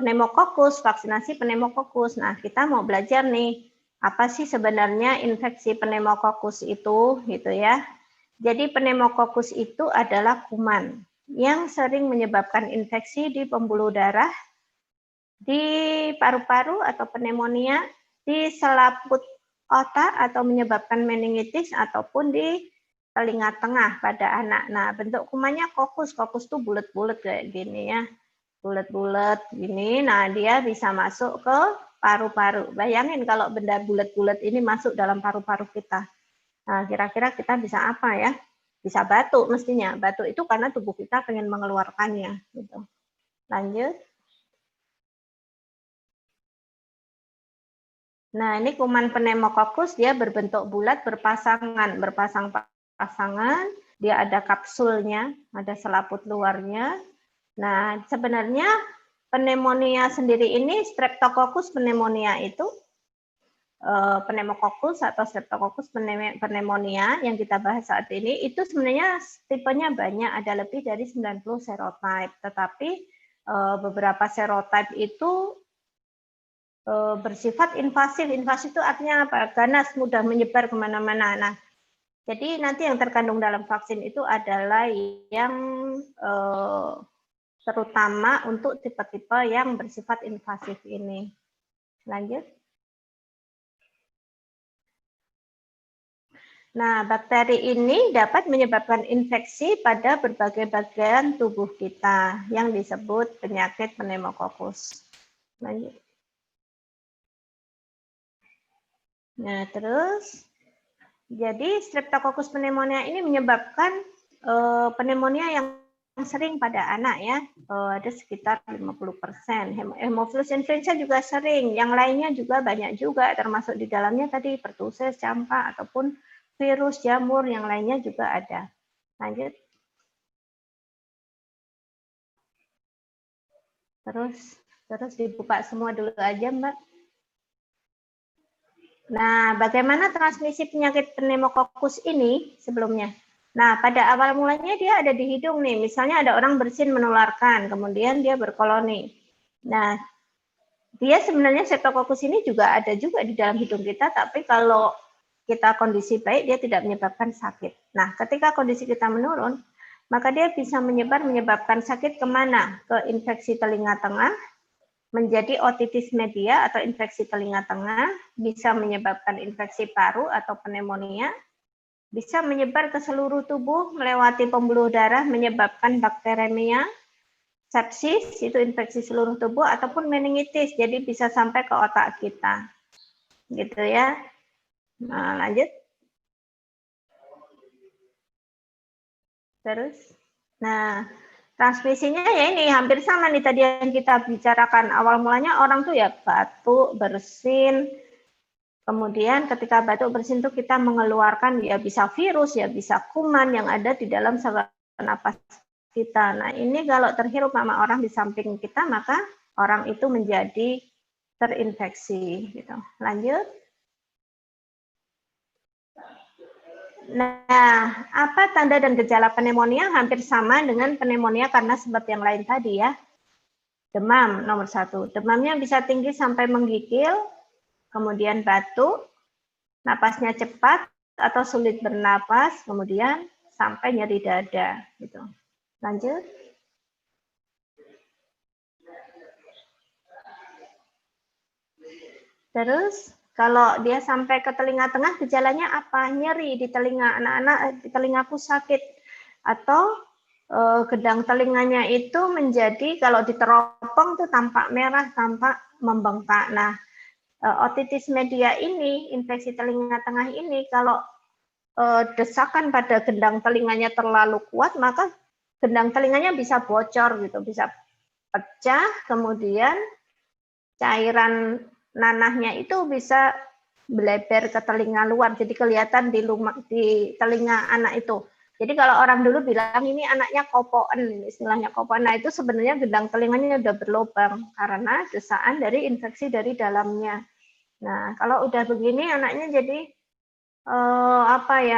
pneumokokus, vaksinasi pneumokokus. Nah, kita mau belajar nih, apa sih sebenarnya infeksi pneumokokus itu, gitu ya. Jadi pneumokokus itu adalah kuman yang sering menyebabkan infeksi di pembuluh darah, di paru-paru atau pneumonia, di selaput otak atau menyebabkan meningitis ataupun di telinga tengah pada anak. Nah, bentuk kumannya kokus. Kokus tuh bulat-bulat kayak gini ya. Bulat-bulat gini. Nah, dia bisa masuk ke paru-paru. Bayangin kalau benda bulat-bulat ini masuk dalam paru-paru kita. Nah, kira-kira kita bisa apa ya? Bisa batuk mestinya. Batuk itu karena tubuh kita pengen mengeluarkannya. Gitu. Lanjut. Nah, ini kuman pneumokokus, dia berbentuk bulat berpasangan dia ada kapsulnya, ada selaput luarnya. Nah, sebenarnya pneumonia sendiri ini Streptococcus pneumonia itu pneumococcus atau Streptococcus pneumonia yang kita bahas saat ini itu sebenarnya tipenya banyak, ada lebih dari 90 serotype, tetapi beberapa serotype itu bersifat invasif. Invasif itu artinya apa? Ganas, mudah menyebar kemana-mana. Nah, jadi nanti yang terkandung dalam vaksin itu adalah yang terutama untuk tipe-tipe yang bersifat invasif ini. Lanjut. Nah, bakteri ini dapat menyebabkan infeksi pada berbagai bagian tubuh kita yang disebut penyakit pneumokokus. Lanjut. Nah, terus jadi Streptococcus pneumonia ini menyebabkan pneumonia yang sering pada anak ya, ada sekitar 50%. Hemophilus influenza juga sering, yang lainnya juga banyak juga, termasuk di dalamnya tadi pertussis, campak, ataupun virus, jamur, yang lainnya juga ada. Lanjut. Terus dibuka semua dulu aja, Mbak. Nah, bagaimana transmisi penyakit pneumokokus ini sebelumnya? Nah, pada awal mulanya dia ada di hidung nih. Misalnya ada orang bersin menularkan, kemudian dia berkoloni. Nah, dia sebenarnya Streptococcus ini juga ada juga di dalam hidung kita, tapi kalau kita kondisi baik, dia tidak menyebabkan sakit. Nah, ketika kondisi kita menurun, maka dia bisa menyebabkan sakit kemana? Ke infeksi telinga tengah, menjadi otitis media atau infeksi telinga tengah, bisa menyebabkan infeksi paru atau pneumonia, bisa menyebar ke seluruh tubuh melewati pembuluh darah, menyebabkan bakteremia, sepsis, itu infeksi seluruh tubuh, ataupun meningitis, jadi bisa sampai ke otak kita. Gitu ya. Nah, lanjut. Terus. Nah, transmisinya ya ini hampir sama nih tadi yang kita bicarakan. Awal mulanya orang tuh ya batuk, bersin. Kemudian ketika batuk bersin tuh kita mengeluarkan ya bisa virus, ya bisa kuman yang ada di dalam saluran napas kita. Nah, ini kalau terhirup sama orang di samping kita, maka orang itu menjadi terinfeksi gitu. Lanjut. Nah, apa tanda dan gejala pneumonia? Hampir sama dengan pneumonia karena sebab yang lain tadi ya. Demam nomor 1. Demamnya bisa tinggi sampai menggigil, kemudian batuk, napasnya cepat atau sulit bernapas, kemudian sampai nyeri dada. Gitu. Lanjut. Terus kalau dia sampai ke telinga tengah, gejalanya apa? Nyeri di telinga. Anak-anak, di telingaku sakit. Atau gedang telinganya itu menjadi, kalau diteropong tuh tampak merah, tampak membengkak. Nah, otitis media ini, infeksi telinga tengah ini, kalau desakan pada gendang telinganya terlalu kuat, maka gendang telinganya bisa bocor gitu, bisa pecah, kemudian cairan nanahnya itu bisa melebar ke telinga luar, jadi kelihatan di telinga anak itu. Jadi kalau orang dulu bilang ini anaknya kopoen, istilahnya kopoen, nah itu sebenarnya gendang telinganya udah berlubang karena desaan dari infeksi dari dalamnya. Nah kalau udah begini anaknya jadi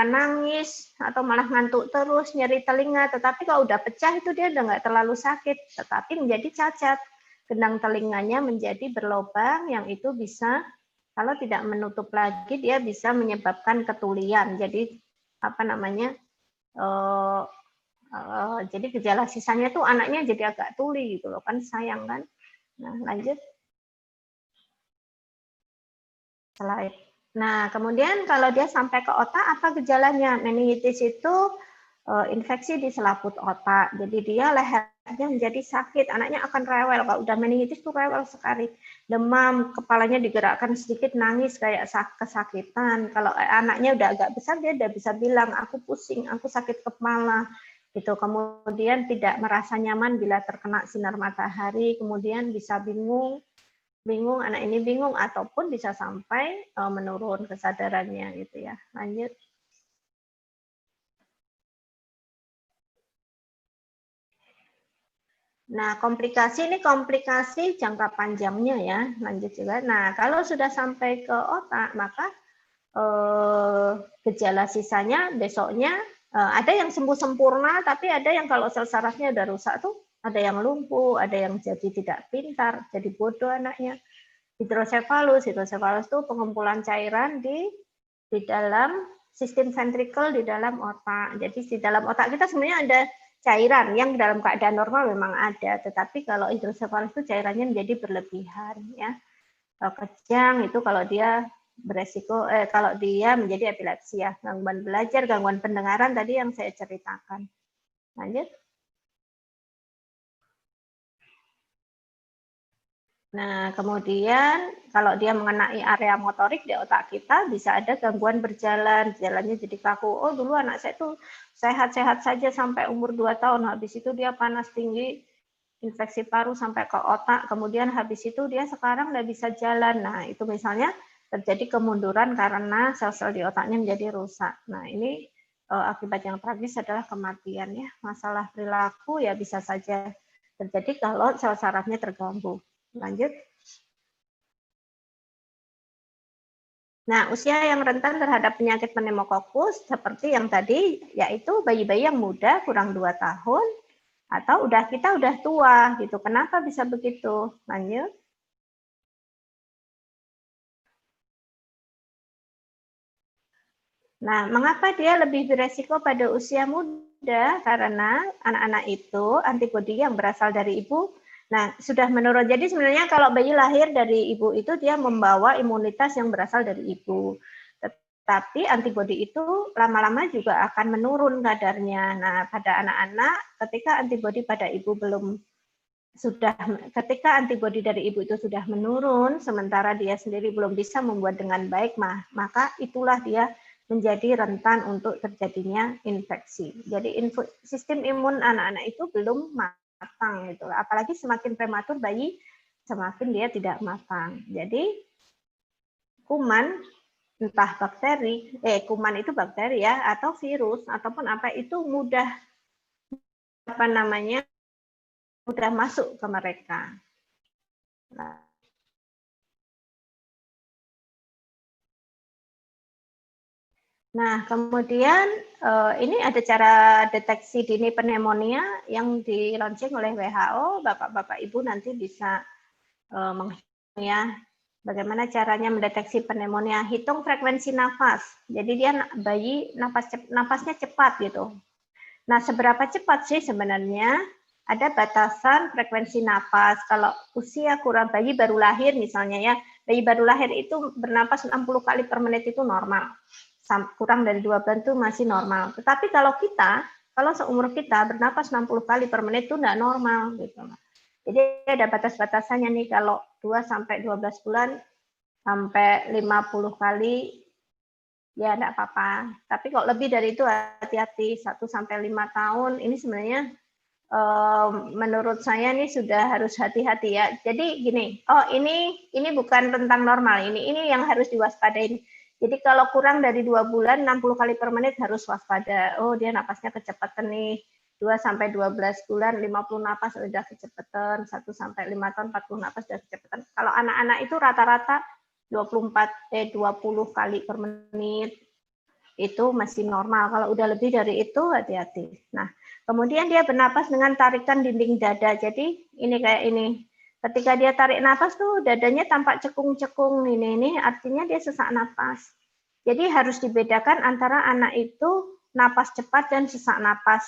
nangis atau malah ngantuk terus, nyeri telinga. Tetapi kalau udah pecah itu dia udah nggak terlalu sakit, tetapi menjadi cacat. Gendang telinganya menjadi berlubang yang itu bisa, kalau tidak menutup lagi, dia bisa menyebabkan ketulian. Jadi jadi gejala sisanya tuh anaknya jadi agak tuli gitu loh, kan sayang kan. Nah lanjut slide. Nah kemudian kalau dia sampai ke otak, apa gejalanya? Meningitis itu infeksi di selaput otak. Jadi dia lehernya menjadi sakit, anaknya akan rewel. Kalau udah meningitis tuh rewel sekali. Demam, kepalanya digerakkan sedikit, nangis kayak kesakitan. Kalau anaknya udah agak besar, dia udah bisa bilang, aku pusing, aku sakit kepala. Gitu. Kemudian tidak merasa nyaman bila terkena sinar matahari, kemudian bisa bingung, anak ini bingung, ataupun bisa sampai menurun kesadarannya gitu ya. Lanjut. Nah, komplikasi ini komplikasi jangka panjangnya ya, lanjut juga. Nah, kalau sudah sampai ke otak, maka gejala sisanya besoknya ada yang sembuh sempurna, tapi ada yang kalau sel sarafnya udah rusak tuh, ada yang lumpuh, ada yang jadi tidak pintar, jadi bodoh anaknya. Hidrosefalus itu pengumpulan cairan di dalam sistem ventrikel di dalam otak. Jadi di dalam otak kita sebenarnya ada cairan yang dalam keadaan normal memang ada, tetapi kalau hidrosefalus itu cairannya menjadi berlebihan ya. Kejang itu kalau dia beresiko kalau dia menjadi epilepsi ya, gangguan belajar, gangguan pendengaran tadi yang saya ceritakan. Lanjut. Nah, kemudian kalau dia mengenai area motorik di otak kita, bisa ada gangguan berjalan, jalannya jadi kaku. Oh, dulu anak saya tuh sehat-sehat saja sampai umur 2 tahun, habis itu dia panas tinggi, infeksi paru sampai ke otak, kemudian habis itu dia sekarang nggak bisa jalan. Nah, itu misalnya terjadi kemunduran karena sel-sel di otaknya menjadi rusak. Nah, ini akibat yang tragis adalah kematian ya. Masalah perilaku ya bisa saja terjadi kalau sel sarafnya terganggu. Lanjut. Nah, usia yang rentan terhadap penyakit pneumokokus seperti yang tadi, yaitu bayi-bayi yang muda kurang 2 tahun, atau kita udah tua gitu. Kenapa bisa begitu? Lanjut. Nah, mengapa dia lebih beresiko pada usia muda? Karena anak-anak itu antibodi yang berasal dari ibu, nah sudah menurun. Jadi sebenarnya kalau bayi lahir dari ibu itu dia membawa imunitas yang berasal dari ibu. Tetapi antibodi itu lama-lama juga akan menurun kadarnya. Nah, pada anak-anak ketika antibodi pada ibu ketika antibodi dari ibu itu sudah menurun, sementara dia sendiri belum bisa membuat dengan baik, maka itulah dia menjadi rentan untuk terjadinya infeksi. Jadi sistem imun anak-anak itu belum matang gitu. Apalagi semakin prematur bayi, semakin dia tidak matang. Jadi kuman entah kuman itu bakteri ya atau virus ataupun apa itu mudah masuk ke mereka. Nah, Nah, kemudian ini ada cara deteksi dini pneumonia yang di launching oleh WHO. Bapak-bapak Ibu nanti bisa menghitung ya bagaimana caranya mendeteksi pneumonia. Hitung frekuensi nafas. Jadi dia bayi nafasnya cepat gitu. Nah, seberapa cepat sih sebenarnya? Ada batasan frekuensi nafas. Kalau usia kurang bayi baru lahir misalnya ya, bayi baru lahir itu bernapas 60 kali per menit itu normal. Kurang dari 2 bulan itu masih normal. Tetapi kalau seumur kita bernapas 60 kali per menit itu enggak normal gitu. Jadi ada batas-batasannya nih, kalau 2 sampai 12 bulan sampai 50 kali ya enggak apa-apa. Tapi kalau lebih dari itu hati-hati, 1 sampai 5 tahun ini sebenarnya menurut saya nih sudah harus hati-hati ya. Jadi gini, ini bukan tentang normal, ini yang harus diwaspadai. Jadi kalau kurang dari 2 bulan 60 kali per menit harus waspada. Oh, dia napasnya kecepatan nih. 2 sampai 12 bulan 50 napas sudah kecepatan, 1 sampai 5 tahun 40 napas sudah kecepatan. Kalau anak-anak itu rata-rata 20 kali per menit itu masih normal. Kalau udah lebih dari itu hati-hati. Nah, kemudian dia bernapas dengan tarikan dinding dada. Jadi ini kayak ini. Ketika dia tarik napas tuh dadanya tampak cekung-cekung ini artinya dia sesak napas. Jadi harus dibedakan antara anak itu napas cepat dan sesak napas.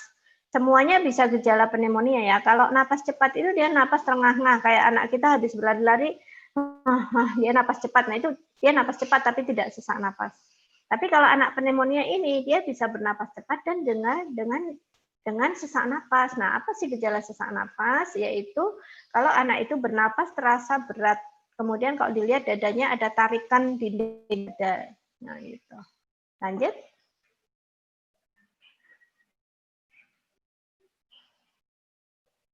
Semuanya bisa gejala pneumonia ya. Kalau napas cepat itu dia napas terengah-engah kayak anak kita habis berlari-lari dia napas cepat. Nah itu dia napas cepat tapi tidak sesak napas. Tapi kalau anak pneumonia ini dia bisa bernapas cepat dan dengan sesak napas. Nah, apa sih gejala sesak napas? Yaitu kalau anak itu bernapas terasa berat. Kemudian kalau dilihat dadanya ada tarikan di dada. Nah, gitu. Lanjut.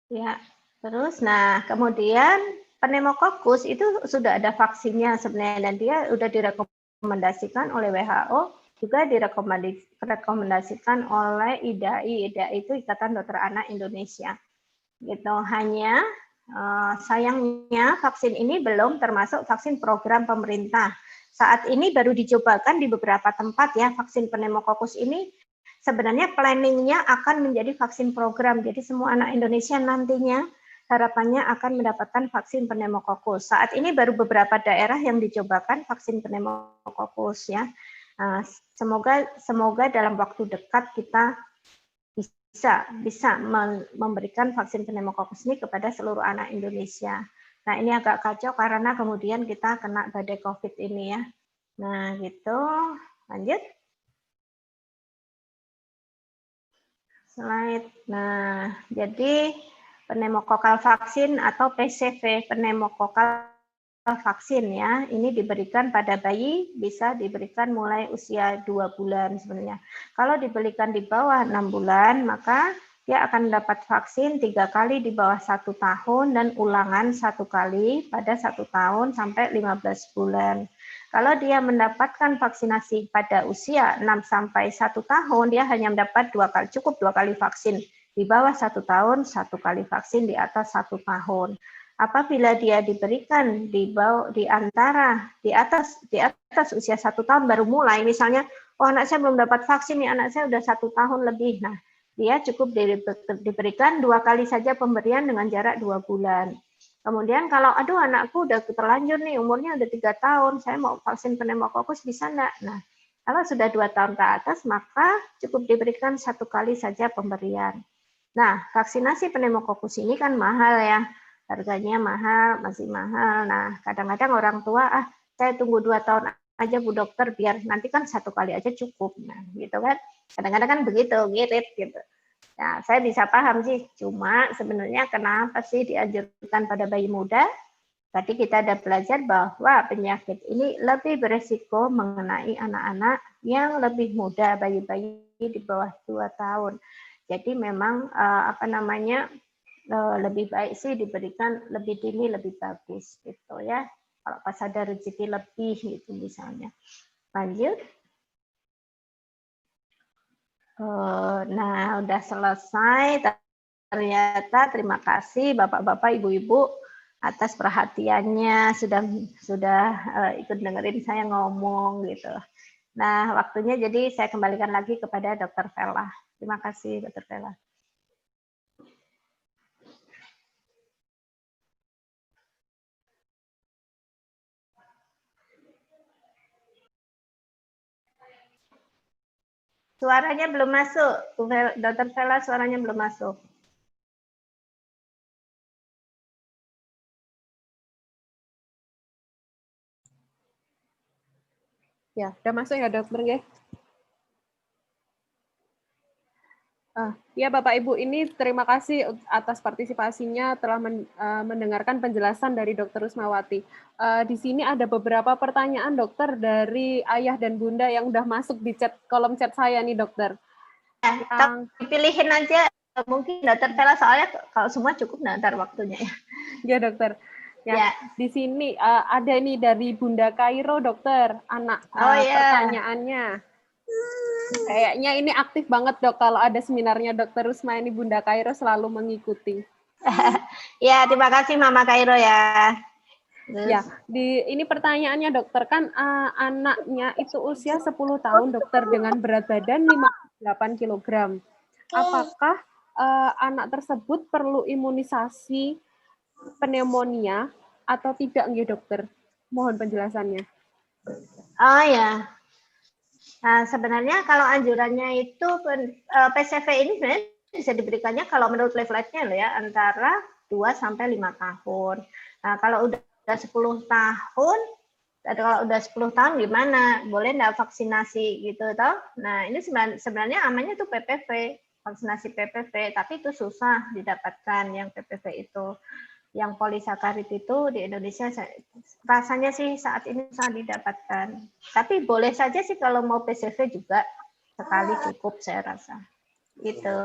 Ya, terus nah, kemudian pneumokokus itu sudah ada vaksinnya sebenarnya dan dia sudah direkomendasikan oleh WHO, juga direkomendasikan oleh IDAI. IDAI itu Ikatan Dokter Anak Indonesia. Gitu. Hanya sayangnya vaksin ini belum termasuk vaksin program pemerintah. Saat ini baru dicobakan di beberapa tempat ya, vaksin pneumokokus ini sebenarnya planningnya akan menjadi vaksin program. Jadi semua anak Indonesia nantinya harapannya akan mendapatkan vaksin pneumokokus. Saat ini baru beberapa daerah yang dicobakan vaksin pneumokokus ya. Semoga dalam waktu dekat kita bisa memberikan vaksin pneumokokus ini kepada seluruh anak Indonesia. Nah, ini agak kacau karena kemudian kita kena badai COVID ini ya. Nah, gitu. Lanjut. Slide. Nah, jadi pneumokokal vaksin atau PCV, pneumokokal vaksin ya, ini diberikan pada bayi, bisa diberikan mulai usia 2 bulan sebenarnya. Kalau diberikan di bawah 6 bulan, maka dia akan mendapat vaksin 3 kali di bawah 1 tahun dan ulangan 1 kali pada 1 tahun sampai 15 bulan. Kalau dia mendapatkan vaksinasi pada usia 6 sampai 1 tahun, dia hanya mendapat 2 kali, cukup 2 kali vaksin. Di bawah 1 tahun, 1 kali vaksin, di atas 1 tahun. Apabila dia diberikan di atas usia 1 tahun baru mulai, misalnya, oh anak saya belum dapat vaksin, nih anak saya udah 1 tahun lebih. Nah, dia cukup diberikan 2 kali saja pemberian dengan jarak 2 bulan. Kemudian kalau aduh anakku udah terlanjur nih umurnya udah 3 tahun, saya mau vaksin pneumokokus bisa enggak? Nah, kalau sudah 2 tahun ke atas maka cukup diberikan 1 kali saja pemberian. Nah, vaksinasi pneumokokus ini kan mahal ya. Harganya mahal, masih mahal. Nah, kadang-kadang orang tua saya tunggu 2 tahun aja Bu Dokter biar nanti kan 1 kali aja cukup. Nah, gitu kan. Kadang-kadang kan begitu, ngirit gitu. Nah, saya bisa paham sih, cuma sebenarnya kenapa sih dianjurkan pada bayi muda? Tadi kita ada belajar bahwa penyakit ini lebih beresiko mengenai anak-anak yang lebih muda, bayi-bayi di bawah 2 tahun. Jadi memang lebih baik sih diberikan lebih dini lebih bagus gitu ya. Kalau pas ada rezeki lebih gitu misalnya. Lanjut. Nah, udah selesai. Ternyata terima kasih Bapak-bapak, Ibu-ibu atas perhatiannya sudah ikut dengerin saya ngomong gitu. Nah, waktunya jadi saya kembalikan lagi kepada Dr. Vela. Terima kasih, Dr. Vela. Suaranya belum masuk, Dr. Vela, suaranya belum masuk. Ya, udah masuk ya dokter nggih? Ya Bapak Ibu, ini terima kasih atas partisipasinya telah mendengarkan penjelasan dari Dr. Rusmawati. Di sini ada beberapa pertanyaan dokter dari ayah dan bunda yang udah masuk di kolom chat saya nih dokter. Pilihin aja, mungkin Dr. Vela, soalnya kalau semua cukup ntar waktunya ya. Ya dokter. Ya. Di sini ada ini dari Bunda Kairo dokter, anak pertanyaannya. Kayaknya ini aktif banget dok, kalau ada seminarnya Dr. Rusma ini Bunda Kairo selalu mengikuti. Ya, terima kasih Mama Kairo ya. Ya, ini pertanyaannya dokter, kan anaknya itu usia 10 tahun dokter dengan berat badan 58 kg. Apakah anak tersebut perlu imunisasi pneumonia atau tidak nggih dokter? Mohon penjelasannya. Oh ya. Nah, sebenarnya kalau anjurannya itu PCV ini sebenarnya bisa diberikannya kalau menurut leafletnya loh ya, antara 2 sampai 5 tahun. Nah, kalau udah 10 tahun, kalau udah 10 tahun gimana? Boleh nggak vaksinasi gitu toh? Nah, ini sebenarnya namanya tuh PPV, vaksinasi PPV, tapi itu susah didapatkan yang PPV itu. Yang polisakarid itu di Indonesia rasanya sih saat ini sangat didapatkan. Tapi boleh saja sih kalau mau PCV juga sekali cukup saya rasa. Gitu.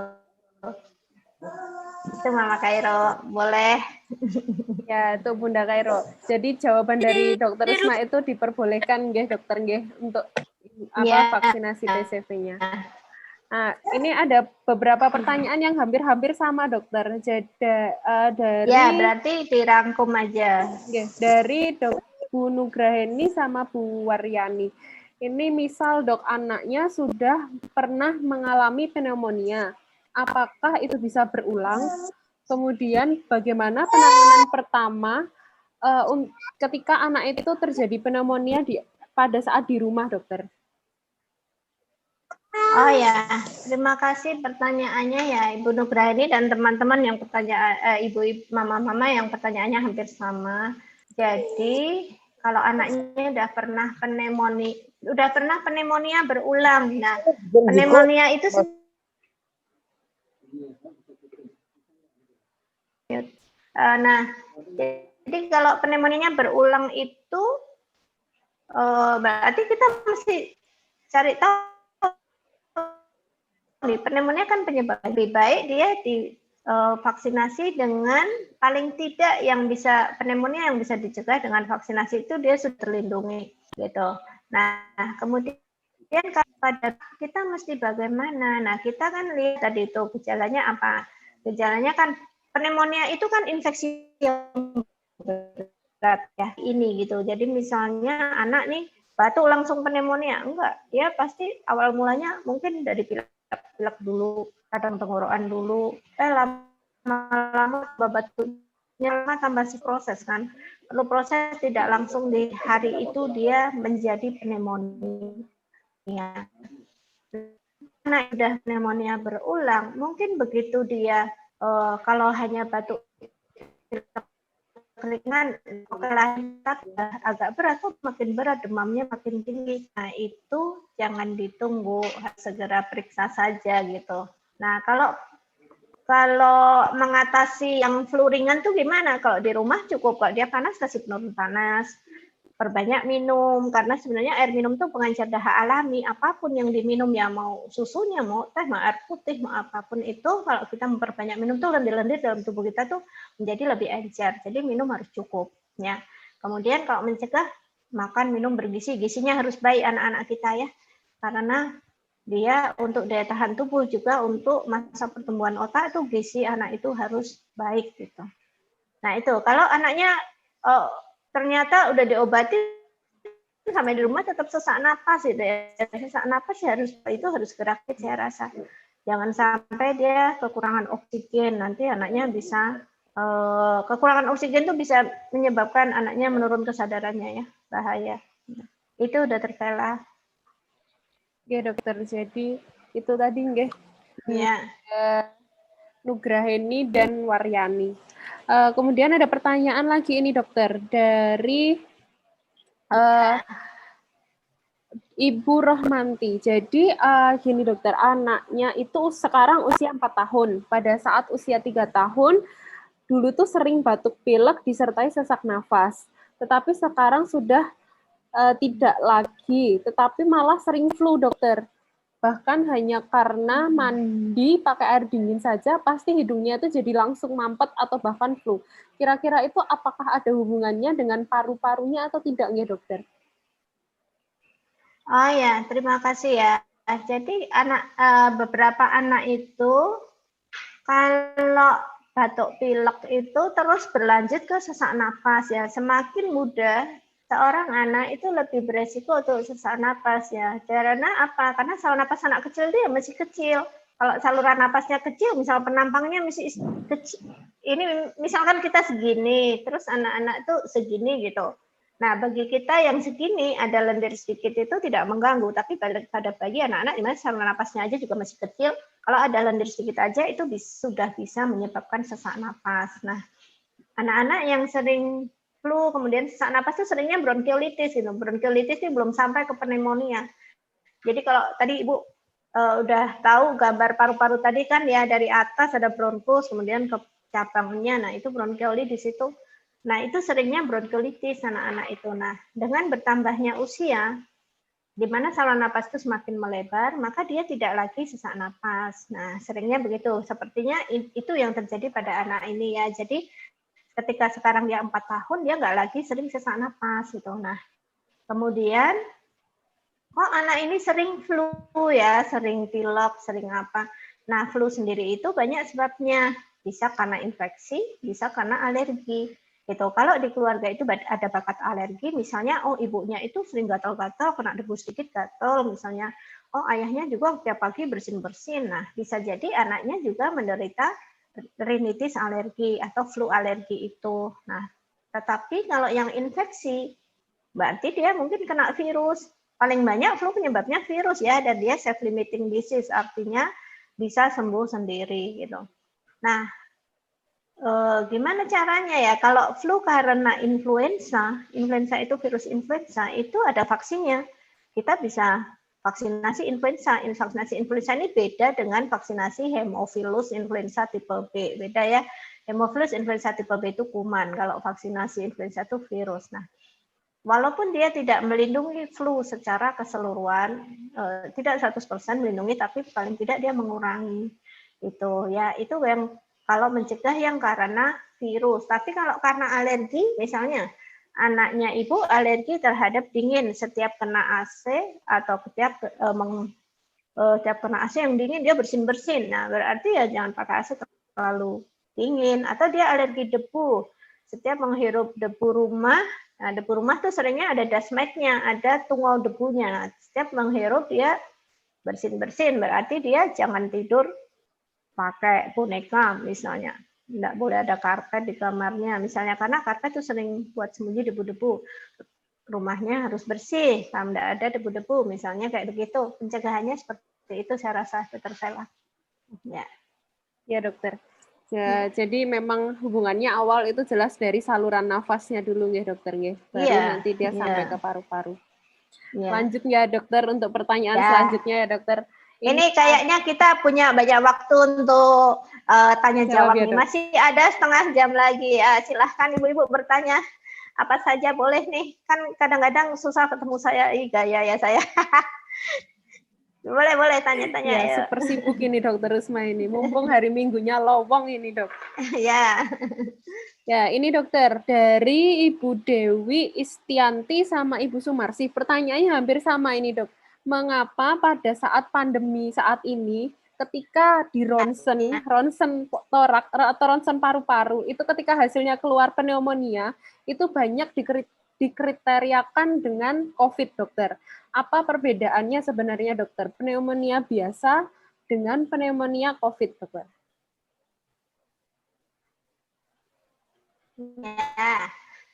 Itu Mama Kairo, boleh. Ya, itu Bunda Kairo. Jadi jawaban dari Dokter Risma itu diperbolehkan nggih dokter nggih untuk vaksinasi PCV-nya. Nah, ini ada beberapa pertanyaan yang hampir-hampir sama, dokter. Jadi dari ya, berarti dirangkum aja. Dari Bu Nugraheni sama Bu Waryani. Ini misal dok, anaknya sudah pernah mengalami pneumonia. Apakah itu bisa berulang? Kemudian bagaimana penanganan pertama ketika anak itu terjadi pneumonia pada saat di rumah, dokter? Oh ya, terima kasih pertanyaannya ya Ibu Nugraheni dan teman-teman yang ibu-ibu, mama-mama yang pertanyaannya hampir sama. Jadi kalau anaknya udah pernah pneumonia berulang. Nah, pneumonia itu jadi kalau pneumonia berulang itu berarti kita mesti cari tahu. Pneumonia kan penyebab, lebih baik dia divaksinasi dengan paling tidak yang bisa pneumonia yang bisa dicegah dengan vaksinasi itu dia sudah terlindungi gitu. Nah, kemudian pada kita mesti bagaimana? Nah, kita kan lihat tadi itu gejalanya apa? Gejalanya kan pneumonia itu kan infeksi yang berat ya ini gitu. Jadi misalnya anak nih batuk langsung pneumonia, enggak, dia pasti awal mulanya mungkin dari pilek dulu, kadang tenggorokan dulu, lama-lama batuknya lama tambah si proses kan, perlu proses, tidak langsung di hari itu dia menjadi pneumonia. Karena udah pneumonia berulang, mungkin begitu dia kalau hanya batuk ringan, agak berat, makin berat, demamnya makin tinggi. Nah, itu jangan ditunggu, segera periksa saja gitu. Nah, kalau mengatasi yang flu ringan tuh gimana? Kalau di rumah cukup, kalau dia panas kasih penurun panas, perbanyak minum, karena sebenarnya air minum tuh pengencer dahak alami, apapun yang diminum ya, mau susunya, mau teh, mau air putih, mau apapun itu, kalau kita memperbanyak minum tuh lendir-lendir dalam tubuh kita tuh menjadi lebih encer, jadi minum harus cukup ya. Kemudian kalau mencegah, makan minum bergizi, gizinya harus baik anak-anak kita ya, karena dia untuk daya tahan tubuh juga untuk masa pertumbuhan otak itu gizi anak itu harus baik gitu. Nah itu kalau anaknya ternyata udah diobati sampai di rumah tetap sesak napas gitu ya. Sesak napas ya harus gerak saya rasa. Jangan sampai dia kekurangan oksigen, nanti anaknya bisa kekurangan oksigen itu bisa menyebabkan anaknya menurun kesadarannya ya, bahaya. Itu udah tertela. Ya dokter, jadi itu tadi nggih. Ya. Nugraheni dan Waryani. Kemudian ada pertanyaan lagi ini dokter dari Ibu Rohmanti. Jadi gini dokter, anaknya itu sekarang usia 4 tahun. Pada saat usia 3 tahun, dulu tuh sering batuk pilek disertai sesak nafas. Tetapi sekarang sudah tidak lagi, tetapi malah sering flu dokter. Bahkan hanya karena mandi pakai air dingin saja, pasti hidungnya itu jadi langsung mampet atau bahkan flu. Kira-kira itu apakah ada hubungannya dengan paru-parunya atau tidak ya dokter? Oh ya, terima kasih ya. Jadi beberapa anak itu kalau batuk pilek itu terus berlanjut ke sesak napas ya. Semakin muda seorang anak itu lebih beresiko untuk sesak napas ya. Karena apa? Karena saluran napas anak kecil dia masih kecil. Kalau saluran napasnya kecil, misal penampangnya masih kecil, ini misalkan kita segini, terus anak-anak itu segini gitu. Nah, bagi kita yang segini ada lendir sedikit itu tidak mengganggu, tapi pada bagi anak-anak di mana saluran napasnya aja juga masih kecil, kalau ada lendir sedikit aja itu sudah bisa menyebabkan sesak napas. Nah, anak-anak yang sering flu kemudian sesak napas itu seringnya bronkiolitis gitu. Bronkiolitis itu belum sampai ke pneumonia. Jadi kalau tadi Ibu udah tahu gambar paru-paru tadi kan ya, dari atas ada bronkus kemudian ke cabangnya. Nah, itu bronkiolitis itu. Nah, itu seringnya bronkiolitis anak-anak itu. Nah, dengan bertambahnya usia, di mana saluran napas itu semakin melebar, maka dia tidak lagi sesak napas. Nah, seringnya begitu. Sepertinya itu yang terjadi pada anak ini ya. Jadi, ketika sekarang dia 4 tahun, dia nggak lagi sering sesak napas gitu. Nah, kemudian, kok anak ini sering flu ya, sering pilek, sering apa. Nah, flu sendiri itu banyak sebabnya. Bisa karena infeksi, bisa karena alergi. Gitu. Kalau di keluarga itu ada bakat alergi, misalnya ibunya itu sering gatal-gatal, kena debu sedikit gatal, misalnya ayahnya juga tiap pagi bersin-bersin. Nah, bisa jadi anaknya juga menderita rinitis alergi atau flu alergi itu. Nah, tetapi kalau yang infeksi, berarti dia mungkin kena virus. Paling banyak flu penyebabnya virus ya, dan dia self-limiting disease, artinya bisa sembuh sendiri gitu. Nah, gimana caranya ya? Kalau flu karena influenza itu virus influenza, itu ada vaksinnya. Kita bisa vaksinasi influenza. Vaksinasi influenza ini beda dengan vaksinasi Haemophilus influenza tipe B. Beda ya. Haemophilus influenza tipe B itu kuman. Kalau vaksinasi influenza itu virus. Nah, walaupun dia tidak melindungi flu secara keseluruhan, tidak 100% melindungi, tapi paling tidak dia mengurangi. Itu ya, itu yang kalau mencegah yang karena virus. Tapi kalau karena alergi, misalnya anaknya ibu alergi terhadap dingin, setiap kena AC atau setiap kena AC yang dingin dia bersin-bersin. Nah, berarti ya jangan pakai AC terlalu dingin. Atau dia alergi debu, setiap menghirup debu rumah. Nah, debu rumah tuh seringnya ada dust mite-nya, ada tungau debunya. Nah, setiap menghirup dia bersin-bersin, berarti dia jangan tidur pakai boneka misalnya. Tidak boleh ada karpet di kamarnya misalnya, karena karpet itu sering buat sembunyi debu-debu. Rumahnya harus bersih, kalau tidak ada debu-debu misalnya kayak begitu. Pencegahannya seperti itu saya rasa Dr. Sela. Ya. Ya dokter. Ya, jadi memang hubungannya awal itu jelas dari saluran nafasnya dulu ya dokter ya. Baru nanti dia sampai ke paru-paru. Ya. Lanjut ya dokter untuk pertanyaan selanjutnya ya dokter. Ini kayaknya kita punya banyak waktu untuk tanya jawab nih. Masih ada setengah jam lagi ya. Silahkan ibu-ibu bertanya apa saja boleh nih. Kan kadang-kadang susah ketemu saya. Gaya ya saya. Boleh tanya-tanya ya. Super sibuk ini dokter Rusma ini. Mumpung hari Minggunya lowong ini dok. Ya. Ya ini dokter dari Ibu Dewi Istianti sama Ibu Sumarsi. Pertanyaannya hampir sama ini dok. Mengapa pada saat pandemi saat ini ketika di ronsen torak atau ronsen paru-paru itu ketika hasilnya keluar pneumonia itu banyak dikriteriakan dengan COVID, dokter. Apa perbedaannya sebenarnya, dokter? Pneumonia biasa dengan pneumonia COVID, dokter.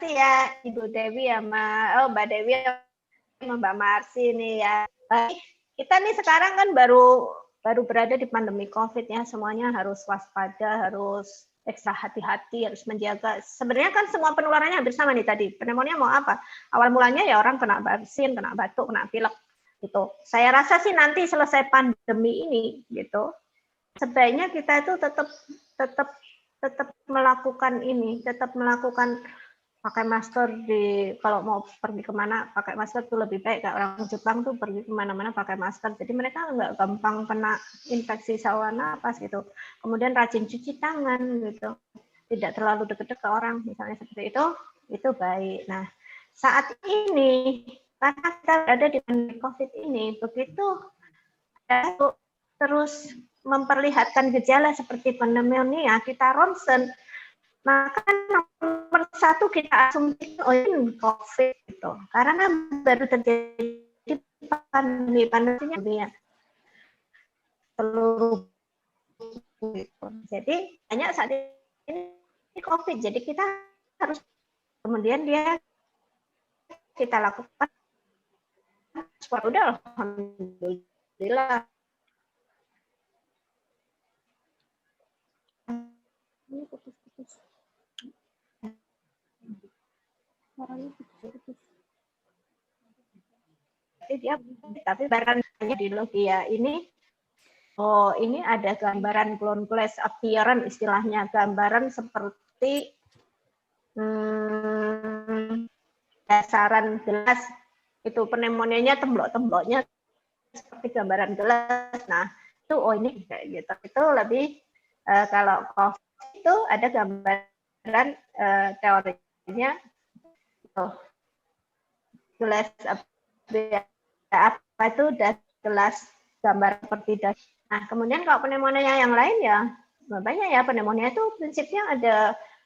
Ya, Ibu Dewi sama Mbak Dewi sama Mbak Marsi nih ya. Kita nih sekarang kan baru berada di pandemi COVID ya, semuanya harus waspada, harus ekstra hati-hati, harus menjaga. Sebenarnya kan semua penularannya hampir sama nih tadi. Pneumonia mau apa? Awal mulanya ya orang kena bersin, kena batuk, kena pilek gitu. Saya rasa sih nanti selesai pandemi ini gitu, sebaiknya kita itu tetap melakukan ini, tetap melakukan pakai masker kalau mau pergi kemana pakai masker tuh lebih baik. Kayak orang Jepang tuh pergi kemana-mana pakai masker, jadi mereka nggak gampang kena infeksi saluran napas gitu. Kemudian rajin cuci tangan gitu, tidak terlalu dekat-dekat ke orang misalnya seperti itu baik. Nah saat ini karena kita ada di pandemi COVID ini, begitu terus memperlihatkan gejala seperti pneumonia, kita ronsen, maka nomor satu kita asumsikan ini COVID gitu, karena baru terjadi pandeminya dunia seluruh gitu. Jadi banyak saat ini COVID, jadi kita harus kemudian kita lakukan swab. Udah alhamdulillah. Ini putus-putus. Tapi barangnya di Logia ini, ini ada gambaran ground glass appearance, istilahnya gambaran seperti dasaran gelas itu, pneumonianya temblok-tembloknya seperti gambaran gelas. Nah itu ini kayak gitu. Itu lebih kalau COVID itu ada gambaran teorinya gelas apa itu gelas gambar seperti das. Nah kemudian kalau pneumonia yang lain ya banyak ya. Pneumonia itu prinsipnya ada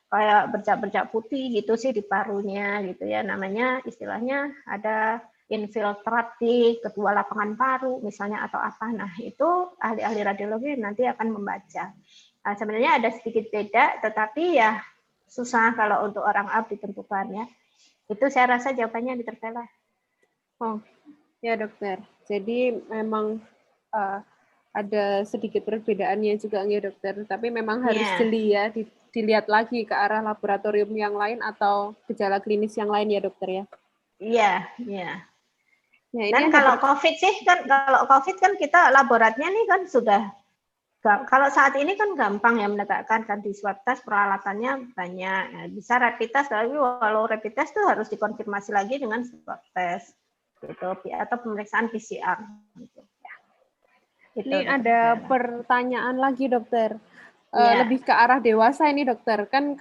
kayak bercak-bercak putih gitu sih di parunya gitu ya, namanya istilahnya ada infiltrat di kedua lapangan paru misalnya atau apa. Nah itu ahli-ahli radiologi nanti akan membaca. Nah, sebenarnya ada sedikit beda, tetapi ya susah kalau untuk orang awam ditentukan ya. Itu saya rasa jawabannya di terpela. Oh, ya dokter. Jadi memang ada sedikit perbedaannya juga ya dokter. Tapi memang harus jeli ya, dilihat lagi ke arah laboratorium yang lain atau gejala klinis yang lain ya dokter ya. Iya, iya. Ya, dan kalau COVID sih kan, kalau COVID kan kita laboratnya nih kan sudah, kalau saat ini kan gampang ya menegakkan kan, di swab test peralatannya banyak, ya, bisa rapid test, tapi walau rapid test itu harus dikonfirmasi lagi dengan swab test gitu, atau pemeriksaan PCR gitu. Ya. Gitu, ini ada pertanyaan lagi dokter, lebih ke arah dewasa ini dokter, kan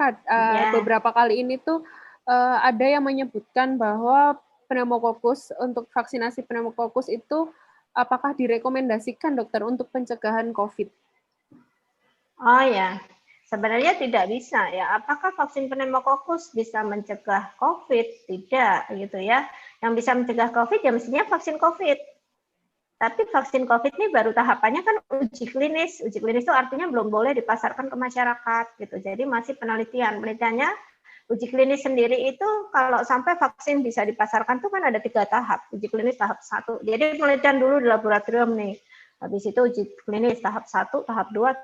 beberapa kali ini tuh ada yang menyebutkan bahwa pneumokokus, untuk vaksinasi pneumokokus itu apakah direkomendasikan dokter untuk pencegahan COVID? Oh ya, sebenarnya tidak bisa ya. Apakah vaksin pneumokokus bisa mencegah COVID? Tidak, gitu ya. Yang bisa mencegah COVID ya mestinya vaksin COVID. Tapi vaksin COVID ini baru tahapannya kan uji klinis. Uji klinis itu artinya belum boleh dipasarkan ke masyarakat, gitu. Jadi masih penelitian. Penelitiannya uji klinis sendiri itu kalau sampai vaksin bisa dipasarkan itu kan ada 3 tahap. Uji klinis tahap 1. Jadi penelitian dulu di laboratorium nih. Habis itu uji klinis tahap 1, tahap 2,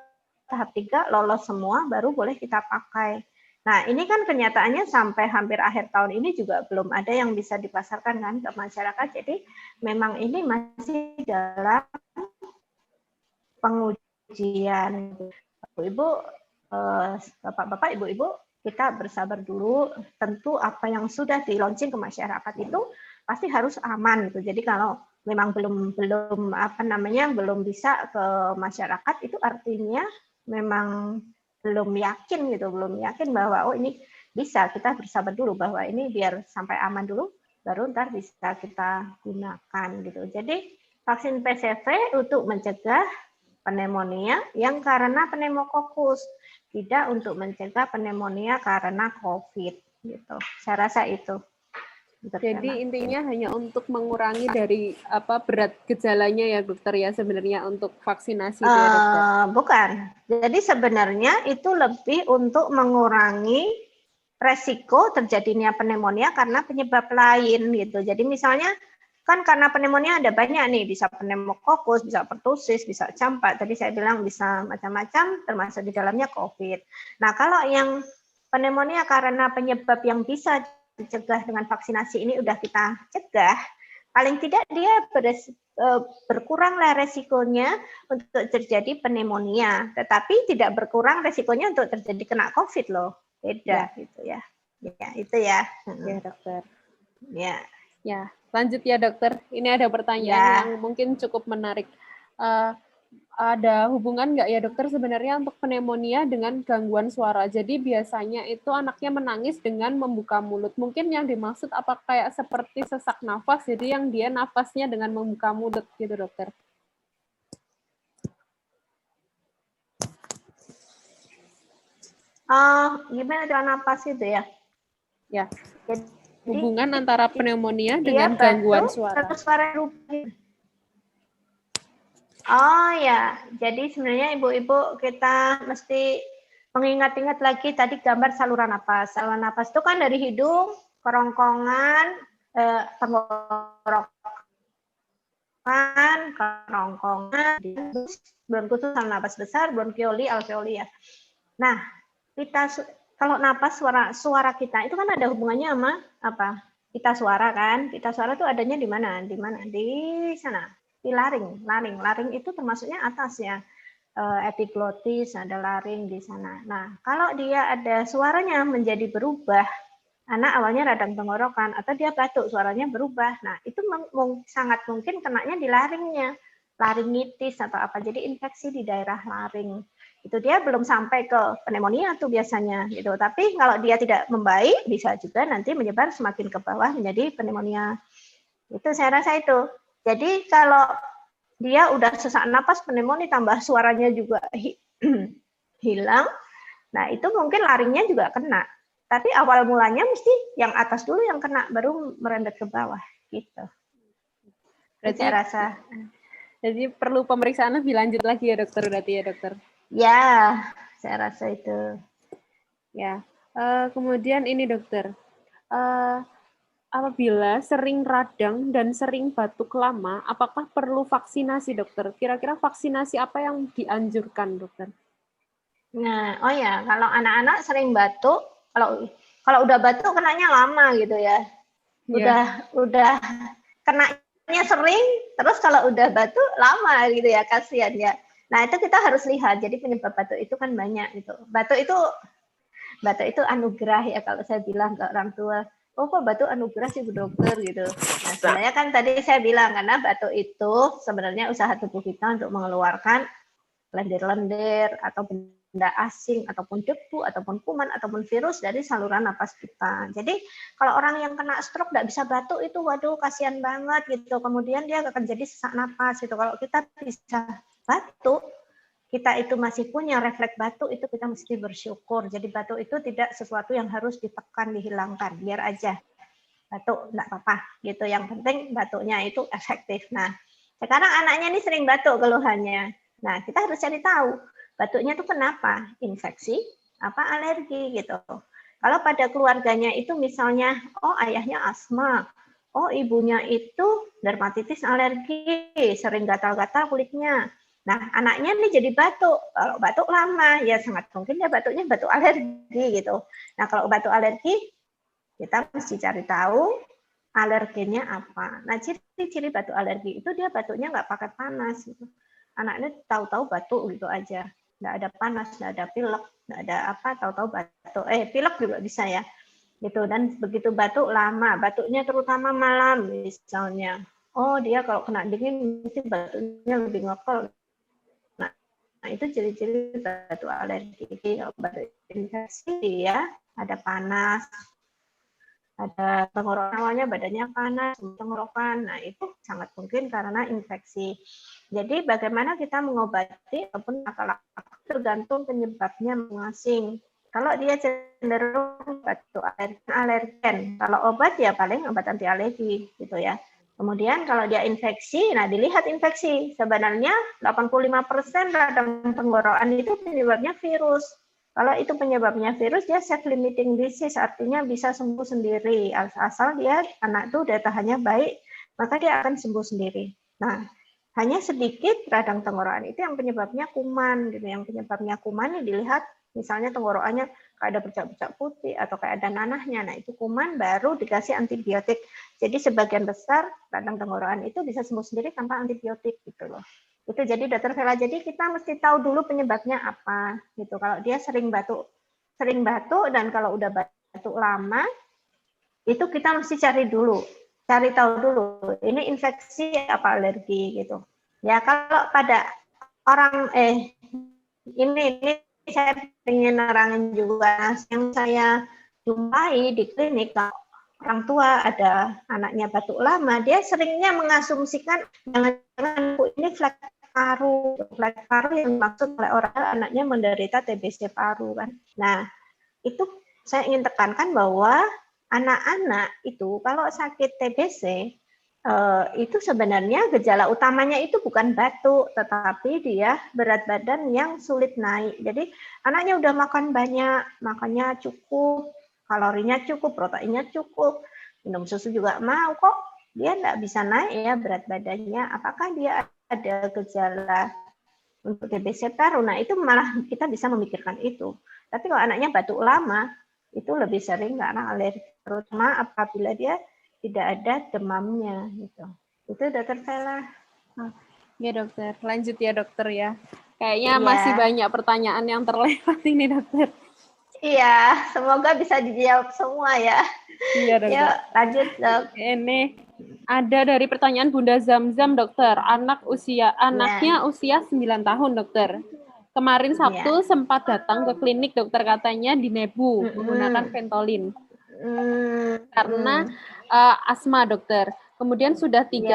tahap 3 lolos semua, baru boleh kita pakai. Nah, ini kan kenyataannya sampai hampir akhir tahun ini juga belum ada yang bisa dipasarkan kan ke masyarakat. Jadi memang ini masih dalam pengujian. Ibu, Bapak-bapak, Ibu-ibu, kita bersabar dulu. Tentu apa yang sudah di-launching ke masyarakat itu pasti harus aman gitu. Jadi kalau memang belum bisa ke masyarakat, itu artinya memang belum yakin gitu, belum yakin bahwa ini bisa. Kita bersabar dulu bahwa ini biar sampai aman dulu, baru ntar bisa kita gunakan gitu. Jadi vaksin PCV untuk mencegah pneumonia yang karena pneumokokus, tidak untuk mencegah pneumonia karena COVID gitu. Saya rasa itu. Jadi intinya hanya untuk mengurangi dari berat gejalanya ya dokter ya sebenarnya untuk vaksinasi itu ya dokter. Bukan. Jadi sebenarnya itu lebih untuk mengurangi resiko terjadinya pneumonia karena penyebab lain gitu. Jadi misalnya kan karena pneumonia ada banyak nih, bisa pneumokokus, bisa pertusis, bisa campak. Tadi saya bilang bisa macam-macam, termasuk di dalamnya COVID. Nah kalau yang pneumonia karena penyebab yang bisa dicegah dengan vaksinasi ini udah kita cegah, paling tidak dia berkuranglah resikonya untuk terjadi pneumonia, tetapi tidak berkurang resikonya untuk terjadi kena COVID loh, beda ya. Gitu ya. Ya itu ya. Ya dokter. Ya. Ya, lanjut ya dokter. Ini ada pertanyaan yang mungkin cukup menarik. Ada hubungan nggak ya dokter sebenarnya untuk pneumonia dengan gangguan suara? Jadi biasanya itu anaknya menangis dengan membuka mulut. Mungkin yang dimaksud apa kayak seperti sesak nafas, jadi yang dia nafasnya dengan membuka mulut gitu dokter. Gimana cara nafas itu ya? Ya. Jadi, hubungan antara pneumonia dengan gangguan suara. Oh ya, jadi sebenarnya ibu-ibu kita mesti mengingat-ingat lagi tadi gambar saluran napas. Saluran napas itu kan dari hidung, kerongkongan, tenggorokan, kerongkongan, bronkus saluran napas besar, bronkioli, alveoli ya. Nah, kita kalau napas suara kita itu kan ada hubungannya sama apa? Pita suara kan? Pita suara itu adanya di mana? Di mana? Di sana. Di laring. Laring itu termasuknya atas ya. Epiglotis, ada laring di sana. Nah, kalau dia ada suaranya menjadi berubah, anak awalnya radang tenggorokan atau dia batuk suaranya berubah. Nah, itu sangat mungkin kenanya di laringnya. Laringitis atau apa. Jadi infeksi di daerah laring. Itu dia belum sampai ke pneumonia tuh biasanya gitu. Tapi kalau dia tidak membaik bisa juga nanti menyebar semakin ke bawah menjadi pneumonia. Itu saya rasa itu. Jadi kalau dia udah sesak napas pneumonia tambah suaranya juga hilang, nah itu mungkin laringnya juga kena. Tapi awal mulanya mesti yang atas dulu yang kena, baru merembet ke bawah gitu. Berarti saya rasa. Jadi perlu pemeriksaan lebih lanjut lagi ya dokter, berarti ya dokter? Ya, saya rasa itu. Ya, kemudian ini dokter, apabila sering radang dan sering batuk lama, apakah perlu vaksinasi dokter? Kira-kira vaksinasi apa yang dianjurkan dokter? Nah, oh ya, kalau anak-anak sering batuk, kalau udah batuk kenanya lama gitu ya. Udah kenanya sering, terus kalau udah batuk lama gitu ya, kasihan ya. Nah, itu kita harus lihat. Jadi penyebab batuk itu kan banyak gitu. Batuk itu anugerah ya kalau saya bilang ke orang tua. Oh, kok batuk anugerah sih Bu Dokter gitu. Nah, sebenarnya kan tadi saya bilang karena batuk itu sebenarnya usaha tubuh kita untuk mengeluarkan lendir-lendir atau benda asing ataupun debu ataupun kuman ataupun virus dari saluran napas kita. Jadi kalau orang yang kena stroke nggak bisa batuk itu waduh kasihan banget gitu. Kemudian dia akan jadi sesak napas gitu. Kalau kita bisa batuk, kita itu masih punya refleks batuk, itu kita mesti bersyukur. Jadi batuk itu tidak sesuatu yang harus ditekan, dihilangkan. Biar aja batuk, enggak apa-apa. Gitu. Yang penting batuknya itu efektif. Nah, sekarang anaknya ini sering batuk keluhannya. Nah, kita harus cari tahu. Batuknya itu kenapa? Infeksi, apa alergi gitu. Kalau pada keluarganya itu misalnya, oh ayahnya asma, oh ibunya itu dermatitis alergi, sering gatal-gatal kulitnya. Nah, anaknya nih jadi batuk. Kalau batuk lama, ya sangat mungkin dia batuknya batuk alergi gitu. Nah, kalau batuk alergi, kita mesti cari tahu alergennya apa. Nah, ciri-ciri batuk alergi itu dia batuknya nggak pakai panas. Gitu. Anaknya tahu-tahu batuk gitu aja. Nggak ada panas, nggak ada pilek, nggak ada apa, tahu-tahu batuk. Pilek juga bisa ya. Gitu. Dan begitu batuk lama, batuknya terutama malam misalnya. Oh, dia kalau kena dingin mesti batuknya lebih ngekel. Nah, itu ciri-ciri batuk alergi. Kalau batuk infeksi ya, ada panas, ada tenggorokan, awalnya badannya panas, tenggorokan. Nah, itu sangat mungkin karena infeksi. Jadi, bagaimana kita mengobati ataupun tergantung penyebabnya masing-masing. Kalau dia cenderung batuk alergen, kalau obat ya paling obat anti alergi gitu ya. Kemudian kalau dia infeksi, nah dilihat infeksi. Sebenarnya 85% radang tenggorokan itu penyebabnya virus. Kalau itu penyebabnya virus, dia self-limiting disease, artinya bisa sembuh sendiri. Asal dia anak itu daya tahannya baik, maka dia akan sembuh sendiri. Nah, hanya sedikit radang tenggorokan itu yang penyebabnya kuman, gitu. Yang penyebabnya kuman dilihat, misalnya tenggorokannya kayak ada bercak-bercak putih atau kayak ada nanahnya. Nah, itu kuman baru dikasih antibiotik. Jadi sebagian besar radang tenggorokan itu bisa sembuh sendiri tanpa antibiotik gitu loh. Itu jadi Dokter Vela, jadi kita mesti tahu dulu penyebabnya apa gitu. Kalau dia sering batuk dan kalau udah batuk lama itu kita mesti cari tahu dulu ini infeksi apa alergi gitu. Ya kalau pada orang ini saya ingin nerangin juga yang saya jumpai di klinik, orang tua ada anaknya batuk lama, dia seringnya mengasumsikan jangan-jangan ini flek paru yang dimaksud oleh orang anaknya menderita TBC paru kan. Nah, itu saya ingin tekankan bahwa anak-anak itu kalau sakit TBC itu sebenarnya gejala utamanya itu bukan batuk, tetapi dia berat badan yang sulit naik. Jadi anaknya udah makan banyak, makannya cukup, kalorinya cukup, proteinnya cukup, minum susu juga mau kok, dia nggak bisa naik ya berat badannya. Apakah dia ada gejala untuk TBC paru? Nah itu malah kita bisa memikirkan itu. Tapi kalau anaknya batuk lama, itu lebih sering karena alergi, terutama apabila dia tidak ada demamnya gitu. Itu Dokter Vela. Ya dokter, lanjut ya dokter ya. Kayaknya masih banyak pertanyaan yang terlewat ini dokter. Iya, semoga bisa dijawab semua ya. Iya dokter. Yuk lanjut dok. Ini ada dari pertanyaan Bunda Zamzam dokter. Anaknya usia 9 tahun dokter. Kemarin Sabtu sempat datang ke klinik dokter, katanya dinebu menggunakan Ventolin. Karena asma dokter. Kemudian sudah 3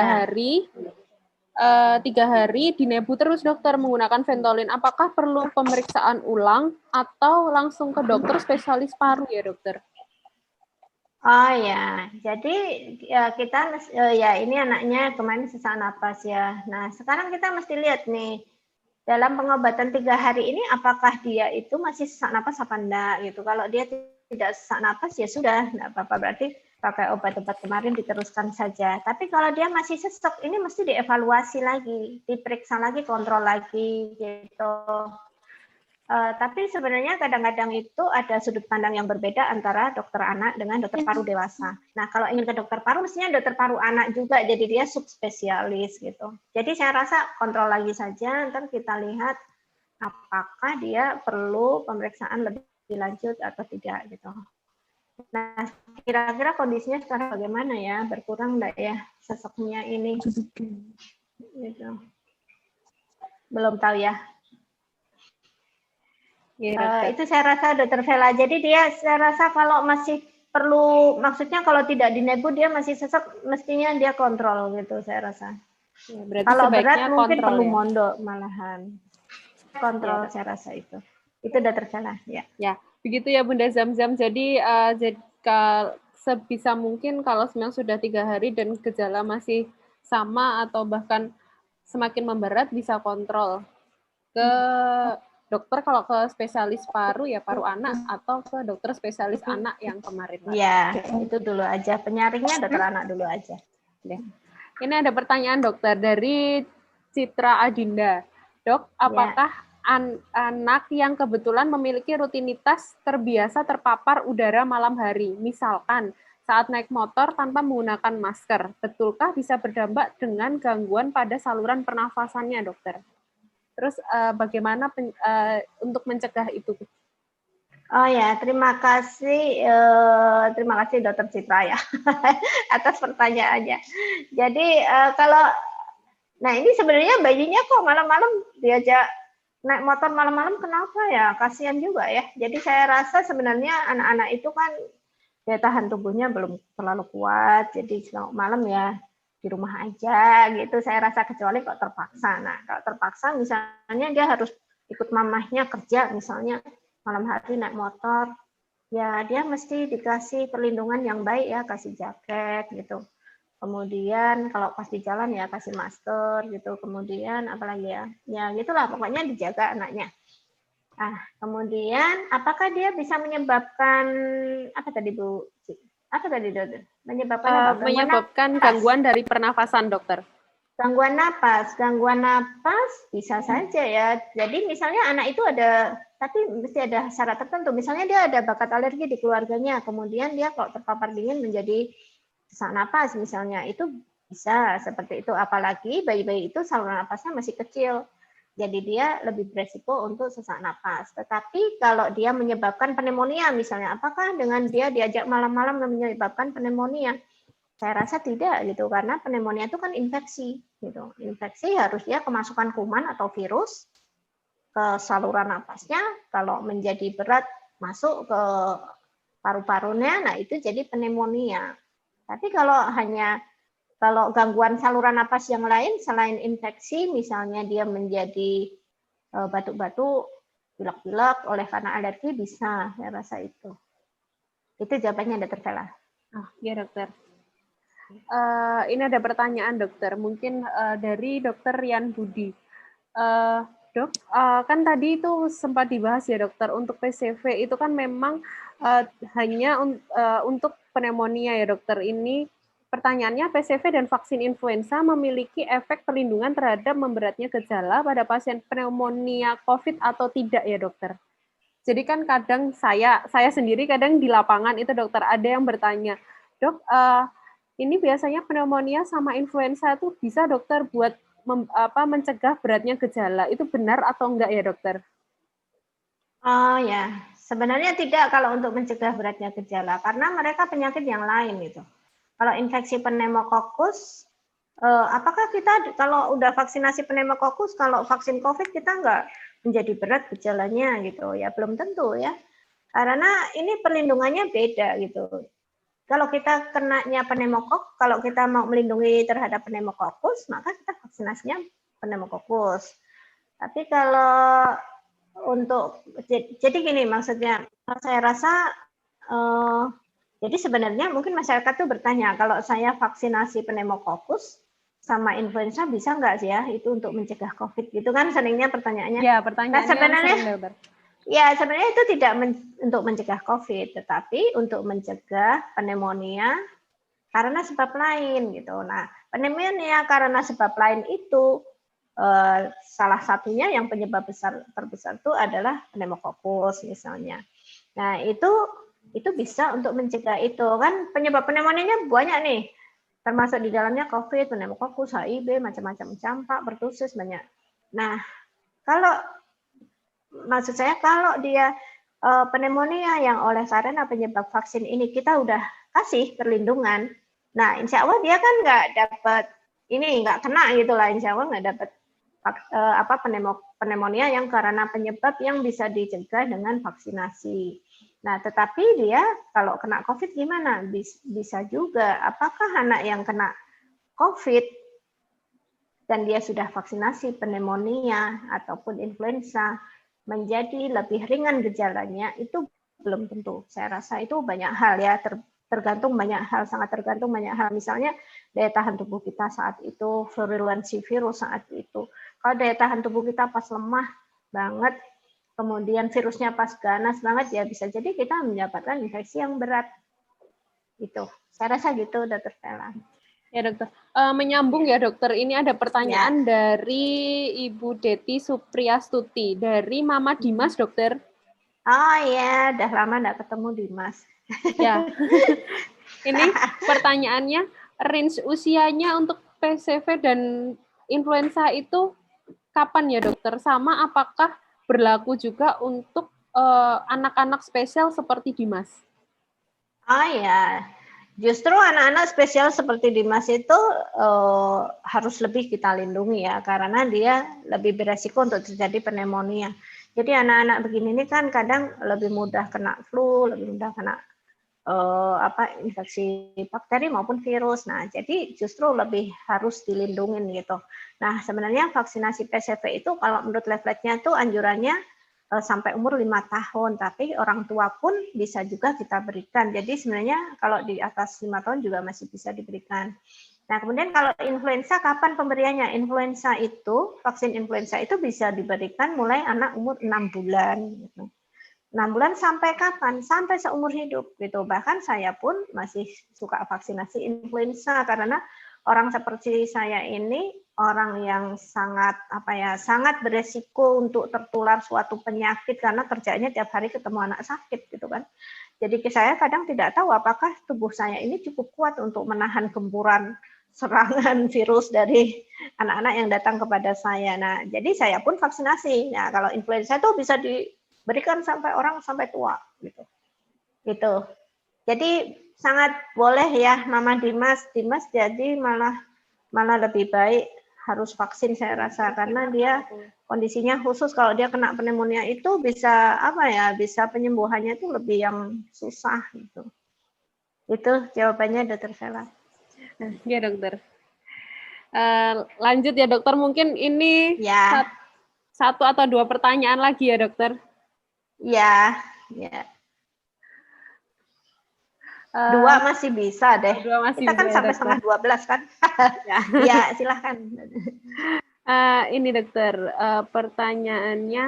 hari dinebu terus dokter menggunakan Ventolin. Apakah perlu pemeriksaan ulang atau langsung ke dokter spesialis paru ya dokter? Oh ya, jadi ya kita ya ini anaknya kemarin sesak napas ya. Nah sekarang kita mesti lihat nih dalam pengobatan 3 hari ini apakah dia itu masih sesak napas apa enggak gitu. Kalau dia tidak sesak napas ya sudah, enggak apa-apa, berarti pakai obat-obat kemarin diteruskan saja. Tapi kalau dia masih sesak, ini mesti dievaluasi lagi, diperiksa lagi, kontrol lagi gitu. Tapi sebenarnya kadang-kadang itu ada sudut pandang yang berbeda antara dokter anak dengan dokter paru dewasa. Nah, kalau ingin ke dokter paru, mestinya dokter paru anak juga, jadi dia subspesialis gitu. Jadi saya rasa kontrol lagi saja, ntar kita lihat apakah dia perlu pemeriksaan lebih lanjut atau tidak gitu. Nah, kira-kira kondisinya sekarang bagaimana ya? Berkurang enggak ya seseknya ini? Gitu. Belum tahu ya. Itu saya rasa dokter Vela. Jadi dia saya rasa kalau masih perlu, maksudnya kalau tidak dinebu dia masih sesak, mestinya dia kontrol gitu saya rasa. Ya, berarti kalau berat mungkin perlu ya? mondok malahan. Kontrol ya, saya rasa itu. Itu dokter Vela ya. Ya, begitu ya Bunda Zamzam. Jadi sebisa mungkin kalau memang sudah 3 hari dan gejala masih sama atau bahkan semakin memberat bisa kontrol ke dokter, kalau ke spesialis paru ya paru anak atau ke dokter spesialis anak yang kemarin. Iya, itu dulu aja. Penyaringnya dokter anak dulu aja. Ini ada pertanyaan dokter dari Citra Adinda. Dok, apakah anak yang kebetulan memiliki rutinitas terbiasa terpapar udara malam hari, misalkan saat naik motor tanpa menggunakan masker, betulkah bisa berdampak dengan gangguan pada saluran pernafasannya, dokter? Terus bagaimana untuk mencegah itu? Oh ya, terima kasih Dokter Citra ya atas pertanyaannya. Jadi nah ini sebenarnya bayinya kok malam-malam diajak naik motor malam-malam, kenapa ya? Kasihan juga ya. Jadi saya rasa sebenarnya anak-anak itu kan daya tahan tubuhnya belum terlalu kuat, jadi kalau malam ya di rumah aja gitu. Saya rasa kecuali kok terpaksa. Nah kalau terpaksa misalnya dia harus ikut mamahnya kerja misalnya, malam hari naik motor, ya dia mesti dikasih perlindungan yang baik ya, kasih jaket gitu. Kemudian kalau pas di jalan ya kasih masker gitu. Kemudian apalagi ya gitulah pokoknya dijaga anaknya. Kemudian apakah dia bisa menyebabkan apa tadi Bu? Apa tadi dokter? Menyebabkan apa? Menyebabkan gangguan dari pernafasan, dokter. Gangguan napas bisa saja ya. Jadi misalnya anak itu ada, tapi mesti ada syarat tertentu. Misalnya dia ada bakat alergi di keluarganya, kemudian dia kalau terpapar dingin menjadi sesak napas misalnya, itu bisa seperti itu. Apalagi bayi-bayi itu saluran napasnya masih kecil. Jadi dia lebih beresiko untuk sesak napas. Tetapi kalau dia menyebabkan pneumonia misalnya, apakah dengan dia diajak malam-malam menyebabkan pneumonia? Saya rasa tidak gitu, karena pneumonia itu kan infeksi gitu. Infeksi harus dia kemasukan kuman atau virus ke saluran napasnya, kalau menjadi berat masuk ke paru-parunya, nah itu jadi pneumonia. Tapi kalau gangguan saluran napas yang lain selain infeksi, misalnya dia menjadi batuk-batuk, pilek-pilek oleh karena alergi, bisa, saya rasa itu. Itu jawabannya, Dr. Vela. Ya, dokter. Ini ada pertanyaan, dokter. Mungkin dari Dokter Rian Budi. Dok, kan tadi itu sempat dibahas ya, dokter. Untuk PCV itu kan memang hanya untuk pneumonia ya, dokter. Ini pertanyaannya, PCV dan vaksin influenza memiliki efek perlindungan terhadap memberatnya gejala pada pasien pneumonia COVID atau tidak ya, dokter? Jadi kan kadang saya sendiri kadang di lapangan itu, dokter, ada yang bertanya, dok, ini biasanya pneumonia sama influenza itu bisa, dokter, buat mencegah beratnya gejala. Itu benar atau enggak ya, dokter? Oh ya, sebenarnya tidak kalau untuk mencegah beratnya gejala, karena mereka penyakit yang lain gitu. Kalau infeksi pneumokokus, apakah kita kalau udah vaksinasi pneumokokus, kalau vaksin COVID kita enggak menjadi berat gejalanya gitu? Ya belum tentu ya, karena ini perlindungannya beda gitu. Kalau kita kenanya pneumokokus, kalau kita mau melindungi terhadap pneumokokus, maka kita vaksinasinya pneumokokus. Tapi kalau jadi gini maksudnya, saya rasa jadi sebenarnya mungkin masyarakat tuh bertanya, kalau saya vaksinasi pneumokokus sama influenza bisa nggak sih ya itu untuk mencegah COVID gitu kan, seringnya pertanyaannya. Ya, pertanyaannya sebenarnya sering, dokter. Ya, sebenarnya itu tidak untuk mencegah COVID, tetapi untuk mencegah pneumonia karena sebab lain gitu. Nah, pneumonia karena sebab lain itu salah satunya yang penyebab terbesar itu adalah pneumokokus misalnya. Nah, itu bisa untuk mencegah itu kan, penyebab pneumonia banyak nih. Termasuk di dalamnya COVID, pneumokokus, HIV, macam-macam, campak, pertussis, banyak. Nah, maksud saya kalau dia pneumonia yang oleh karena penyebab vaksin ini kita udah kasih perlindungan, nah insya Allah dia kan nggak dapat nggak kena gitulah, insya Allah nggak dapat pneumonia yang karena penyebab yang bisa dicegah dengan vaksinasi. Nah tetapi dia kalau kena COVID gimana? Bisa juga. Apakah anak yang kena COVID dan dia sudah vaksinasi pneumonia ataupun influenza menjadi lebih ringan gejalanya, itu belum tentu. Saya rasa itu banyak hal ya, tergantung banyak hal, sangat tergantung banyak hal. Misalnya daya tahan tubuh kita saat itu, virulensi virus saat itu. Kalau daya tahan tubuh kita pas lemah banget, kemudian virusnya pas ganas banget, ya bisa jadi kita mendapatkan infeksi yang berat. Itu. Saya rasa gitu, Dr. Vela. Ya, dokter. Menyambung ya, dokter. Ini ada pertanyaan dari Ibu Deti Supriastuti dari Mama Dimas, dokter. Oh ya, udah lama nggak ketemu Dimas. Ya. Ini pertanyaannya, range usianya untuk PCV dan influenza itu kapan ya, dokter? Sama apakah berlaku juga untuk anak-anak spesial seperti Dimas? Oh ya, justru anak-anak spesial seperti Dimas itu harus lebih kita lindungi ya, karena dia lebih beresiko untuk terjadi pneumonia. Jadi anak-anak begini ini kan kadang lebih mudah kena flu, lebih mudah kena infeksi bakteri maupun virus. Nah, jadi justru lebih harus dilindungi gitu. Nah, sebenarnya vaksinasi PCV itu kalau menurut leafletnya itu anjurannya sampai umur 5 tahun, tapi orang tua pun bisa juga kita berikan. Jadi sebenarnya kalau di atas 5 tahun juga masih bisa diberikan. Nah, kemudian kalau influenza, kapan pemberiannya? Vaksin influenza itu bisa diberikan mulai anak umur 6 bulan. Gitu. 6 bulan sampai kapan? Sampai seumur hidup. Gitu. Bahkan saya pun masih suka vaksinasi influenza, karena orang seperti saya ini orang yang sangat sangat beresiko untuk tertular suatu penyakit karena kerjanya tiap hari ketemu anak sakit gitu kan. Jadi saya kadang tidak tahu apakah tubuh saya ini cukup kuat untuk menahan gempuran serangan virus dari anak-anak yang datang kepada saya. Nah, jadi saya pun vaksinasi. Nah, kalau influenza itu bisa diberikan sampai orang sampai tua gitu. Gitu. Jadi sangat boleh ya Mama Dimas jadi malah lebih baik harus vaksin saya rasa, karena dia kondisinya khusus. Kalau dia kena pneumonia itu bisa bisa penyembuhannya itu lebih yang susah gitu. Itu jawabannya Dokter Vela. Ya dokter. Lanjut ya dokter, mungkin ini Ya. satu atau dua pertanyaan lagi ya dokter. Ya. Dua masih bisa deh. Dua masih kita kan bisa, sampai dokter. setengah 12 kan. Ya silahkan. Ini dokter, pertanyaannya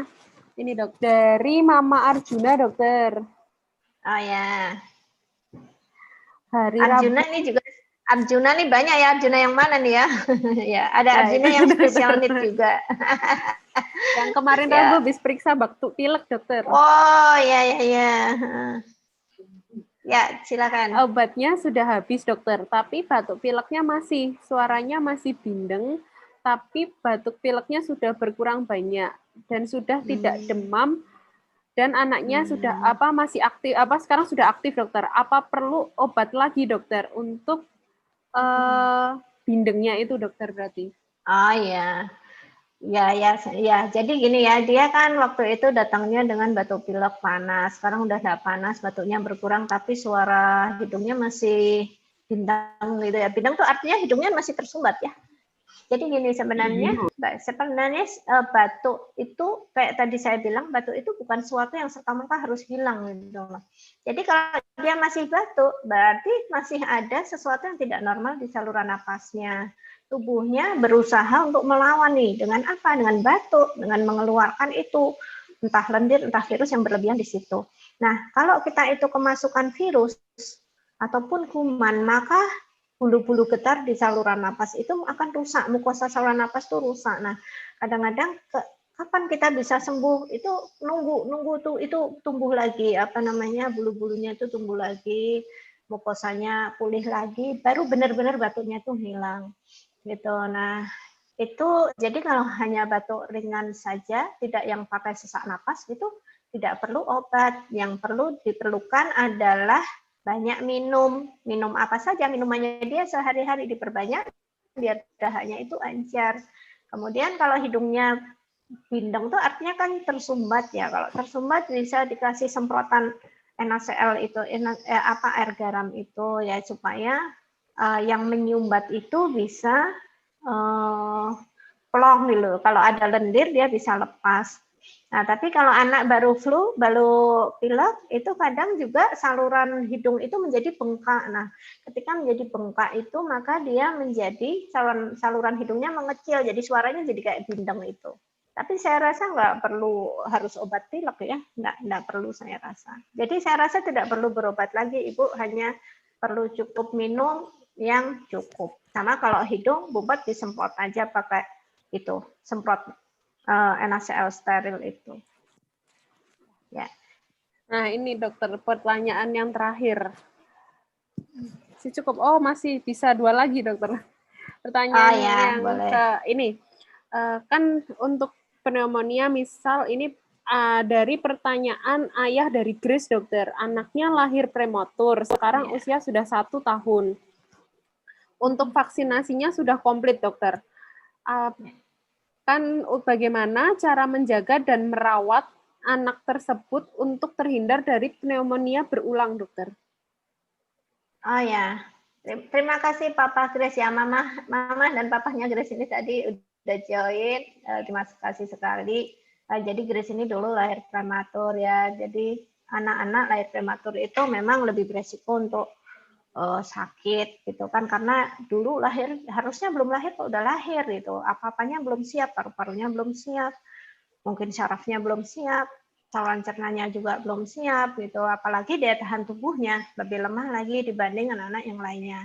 ini dok, dari Mama Arjuna dokter. Oh ya. Hari Arjuna Rabu. ini juga Arjuna nih banyak ya. Arjuna yang mana nih ya? Ya, ada Arjuna yang spesial need juga. Yang kemarin Ya. Rabu habis periksa batuk pilek dokter. Oh ya. Ya, silakan. Obatnya sudah habis dokter, tapi batuk pileknya masih, suaranya masih bindeng, tapi batuk pileknya sudah berkurang banyak dan sudah tidak demam, dan anaknya sudah masih aktif, sekarang sudah aktif dokter. Apa perlu obat lagi dokter untuk bindengnya itu dokter berarti? Oh ya. Ya. Jadi gini ya, dia kan waktu itu datangnya dengan batuk pilek panas. Sekarang udah nggak panas, batuknya berkurang, tapi suara hidungnya masih bindeng gitu ya. Bindeng tuh artinya hidungnya masih tersumbat ya. Jadi gini sebenarnya batuk itu kayak tadi saya bilang, batuk itu bukan sesuatu yang serta-merta harus hilang gitu loh. Jadi kalau dia masih batuk, berarti masih ada sesuatu yang tidak normal di saluran napasnya. Tubuhnya berusaha untuk melawan nih dengan apa? Dengan batuk, dengan mengeluarkan itu entah lendir, entah virus yang berlebihan di situ. Nah, kalau kita itu kemasukan virus ataupun kuman, maka bulu-bulu getar di saluran napas itu akan rusak, mukosa saluran napas itu rusak. Nah, kadang-kadang kapan kita bisa sembuh? Itu nunggu tuh itu tumbuh lagi bulu-bulunya itu tumbuh lagi, mukosanya pulih lagi, baru benar-benar batuknya itu hilang. Gitu. Nah, itu jadi kalau hanya batuk ringan saja, tidak yang pakai sesak napas gitu, tidak perlu obat. Yang perlu diperlukan adalah banyak minum apa saja, minumannya dia sehari-hari diperbanyak biar dahaknya itu lancar. Kemudian kalau hidungnya bindeng tuh artinya kan tersumbat ya. Kalau tersumbat bisa dikasih semprotan NaCl itu air garam itu ya, supaya yang menyumbat itu bisa plong gitu. Kalau ada lendir dia bisa lepas. Nah, tapi kalau anak baru flu, baru pilek, itu kadang juga saluran hidung itu menjadi bengkak. Nah, ketika menjadi bengkak itu, maka dia menjadi saluran hidungnya mengecil, jadi suaranya jadi kayak bindeng itu. Tapi saya rasa nggak perlu harus obat pilek ya, nggak perlu saya rasa. Jadi saya rasa tidak perlu berobat lagi, Ibu, hanya perlu cukup minum yang cukup. Sama kalau hidung, bubat disemprot aja pakai itu, semprot NaCl steril itu. Ya. Nah, ini dokter, pertanyaan yang terakhir. Cukup. Oh, masih bisa dua lagi, dokter. Pertanyaan yang boleh. ini. Kan untuk pneumonia, misal ini dari pertanyaan ayah dari Grace, dokter. Anaknya lahir prematur, sekarang usia sudah 1 tahun. Untuk vaksinasinya sudah komplit, dokter. Kan bagaimana cara menjaga dan merawat anak tersebut untuk terhindar dari pneumonia berulang, dokter? Oh ya, terima kasih Papa Grace ya, Mama dan Papanya Grace ini tadi udah join, terima kasih sekali. Jadi Grace ini dulu lahir prematur ya. Jadi anak-anak lahir prematur itu memang lebih beresiko untuk sakit gitu kan, karena dulu lahir harusnya belum lahir kok udah lahir gitu, apa-apanya belum siap, paru-parunya belum siap, mungkin syarafnya belum siap, saluran cernanya juga belum siap gitu, apalagi daya tahan tubuhnya lebih lemah lagi dibanding anak-anak yang lainnya.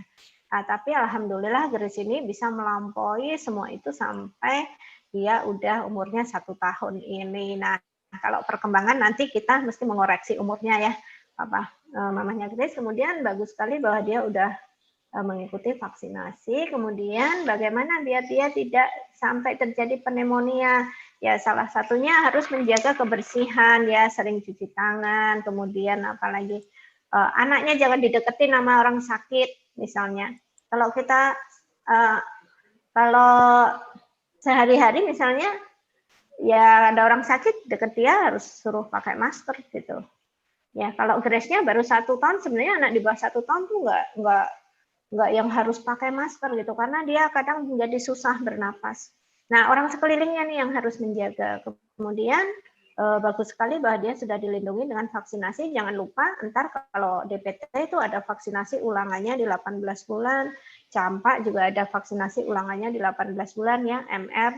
Nah, tapi alhamdulillah Grace ini bisa melampaui semua itu sampai dia udah umurnya 1 tahun ini. Nah, kalau perkembangan nanti kita mesti mengoreksi umurnya ya, mamanya Grace. Kemudian bagus sekali bahwa dia udah mengikuti vaksinasi. Kemudian bagaimana biar dia tidak sampai terjadi pneumonia? Ya salah satunya harus menjaga kebersihan ya, sering cuci tangan. Kemudian apalagi anaknya jangan dideketin sama orang sakit misalnya. Kalau kita kalau sehari-hari misalnya ya ada orang sakit deket dia harus suruh pakai masker gitu. Ya kalau Grace-nya baru 1 tahun, sebenarnya anak di bawah 1 tahun tuh nggak yang harus pakai masker gitu, karena dia kadang menjadi susah bernapas. Nah orang sekelilingnya nih yang harus menjaga. Kemudian bagus sekali bahwa dia sudah dilindungi dengan vaksinasi. Jangan lupa ntar kalau DPT itu ada vaksinasi ulangannya di 18 bulan, campak juga ada vaksinasi ulangannya di 18 bulan ya, MR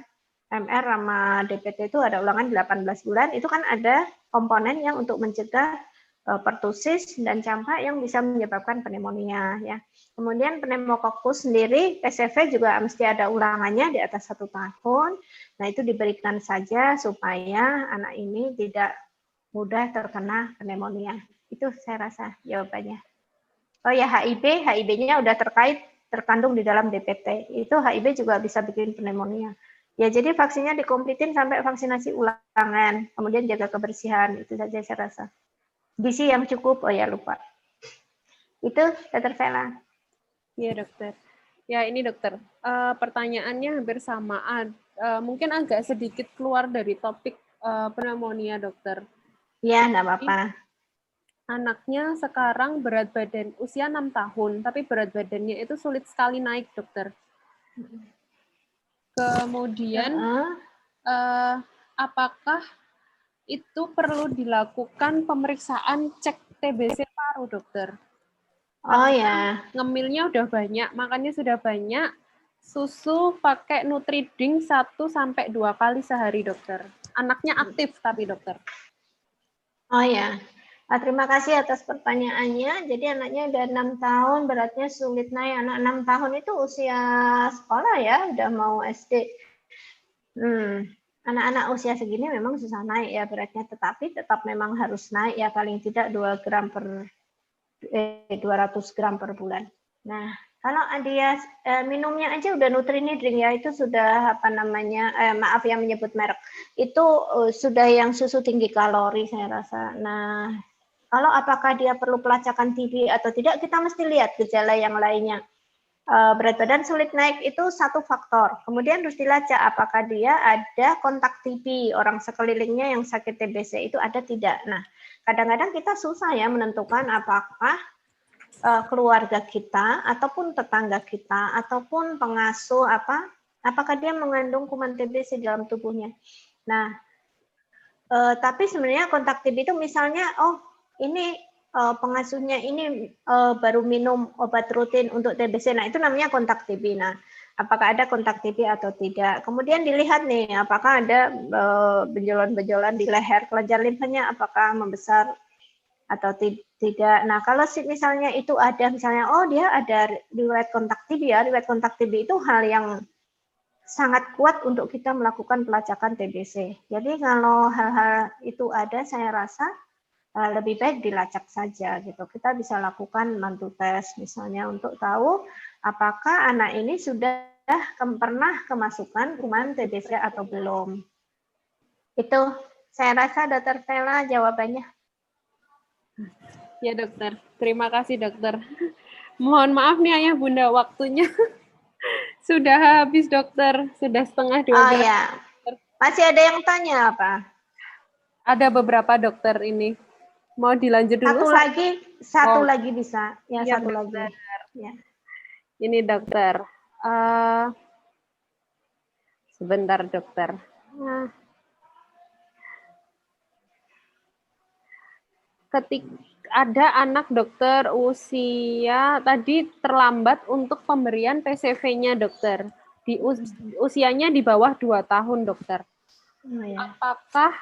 sama DPT itu ada ulangan di 18 bulan. Itu kan ada komponen yang untuk mencegah pertusis dan campak yang bisa menyebabkan pneumonia ya. Kemudian pneumokokus sendiri PCV juga mesti ada ulangannya di atas 1 tahun. Nah, itu diberikan saja supaya anak ini tidak mudah terkena pneumonia. Itu saya rasa jawabannya. Oh ya, HIV-nya udah terkandung di dalam DPT. Itu HIV juga bisa bikin pneumonia. Ya, jadi vaksinnya dikompletin sampai vaksinasi ulangan. Kemudian jaga kebersihan, itu saja saya rasa. Gizi yang cukup, oh ya lupa. Itu Dr. Vela. Iya dokter. Ya ini dokter, pertanyaannya hampir sama. Mungkin agak sedikit keluar dari topik pneumonia dokter. Ya, enggak apa-apa. Anaknya sekarang berat badan usia 6 tahun, tapi berat badannya itu sulit sekali naik dokter. Kemudian apakah itu perlu dilakukan pemeriksaan cek TBC paru, dokter? Oh ya. Ngemilnya udah banyak, makannya sudah banyak, susu pakai Nutridrink 1-2 kali sehari, dokter. Anaknya aktif tapi, dokter. Oh ya. Terima kasih atas pertanyaannya. Jadi anaknya udah 6 tahun, beratnya sulit naik. Anak 6 tahun itu usia sekolah ya, udah mau SD. Anak-anak usia segini memang susah naik ya beratnya, tetapi tetap memang harus naik ya, paling tidak 200 gram per bulan. Nah, kalau dia minumnya aja udah Nutrinidring ya, itu sudah maaf yang menyebut merek, itu sudah yang susu tinggi kalori saya rasa. Nah, kalau apakah dia perlu pelacakan TB atau tidak, kita mesti lihat gejala yang lainnya. Berat badan sulit naik itu satu faktor. Kemudian harus dilacak apakah dia ada kontak TB, orang sekelilingnya yang sakit TBC itu ada tidak. Nah, kadang-kadang kita susah ya menentukan apakah keluarga kita ataupun tetangga kita ataupun pengasuh apakah dia mengandung kuman TBC dalam tubuhnya. Nah, tapi sebenarnya kontak TB itu misalnya ini pengasuhnya ini baru minum obat rutin untuk TBC. Nah, itu namanya kontak TB. Nah, apakah ada kontak TB atau tidak? Kemudian dilihat nih, apakah ada benjolan-benjolan di leher, kelenjar limfanya apakah membesar atau tidak. Nah, kalau misalnya itu ada, misalnya dia ada riwayat kontak TB ya, riwayat kontak TB itu hal yang sangat kuat untuk kita melakukan pelacakan TBC. Jadi kalau hal-hal itu ada, saya rasa lebih baik dilacak saja gitu. Kita bisa lakukan mantu tes misalnya untuk tahu apakah anak ini sudah pernah kemasukan kuman TBC atau belum. Itu saya rasa Dr. Vela jawabannya. Ya dokter, terima kasih dokter. Mohon maaf nih Ayah Bunda, waktunya sudah habis dokter, sudah setengah 12. Oh ya, masih ada yang tanya apa? Ada beberapa dokter ini. Mau dilanjut dulu? Satu lagi bisa. Ya, satu dokter. lagi. Ya. Ini dokter. Sebentar dokter. ketika ada anak dokter usia tadi terlambat untuk pemberian PCV-nya dokter. Usianya di bawah 2 tahun dokter. Apakah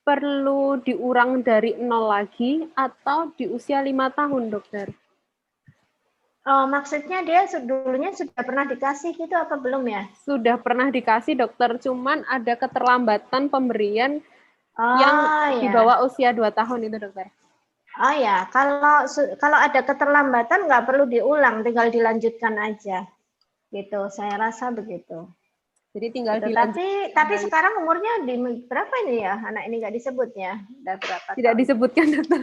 perlu diurang dari 0 lagi atau di usia 5 tahun dokter? Oh, maksudnya dia dulunya sudah pernah dikasih gitu apa belum ya? Sudah pernah dikasih dokter, cuman ada keterlambatan pemberian yang di bawah usia 2 tahun itu dokter. Oh ya, kalau ada keterlambatan nggak perlu diulang, tinggal dilanjutkan aja. Gitu, saya rasa begitu. Jadi tinggal gitu. dilanjutkan. Tapi sekarang umurnya di berapa ini ya? Anak ini nggak disebut ya? Udah berapa Tidak tahun? disebutkan dokter.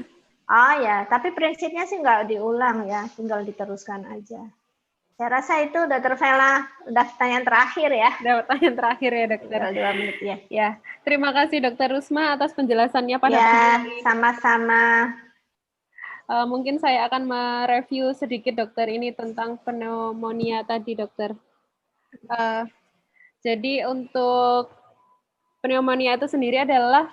Oh ya, tapi prinsipnya sih nggak diulang ya, tinggal diteruskan aja. Saya rasa itu Dr. Vela udah pertanyaan terakhir ya. Udah pertanyaan terakhir ya dokter. Tinggal 2 menit ya. Ya, terima kasih Dokter Rusma atas penjelasannya pada ya, sama-sama. Mungkin saya akan mereview sedikit dokter ini tentang pneumonia tadi dokter. Jadi untuk pneumonia itu sendiri adalah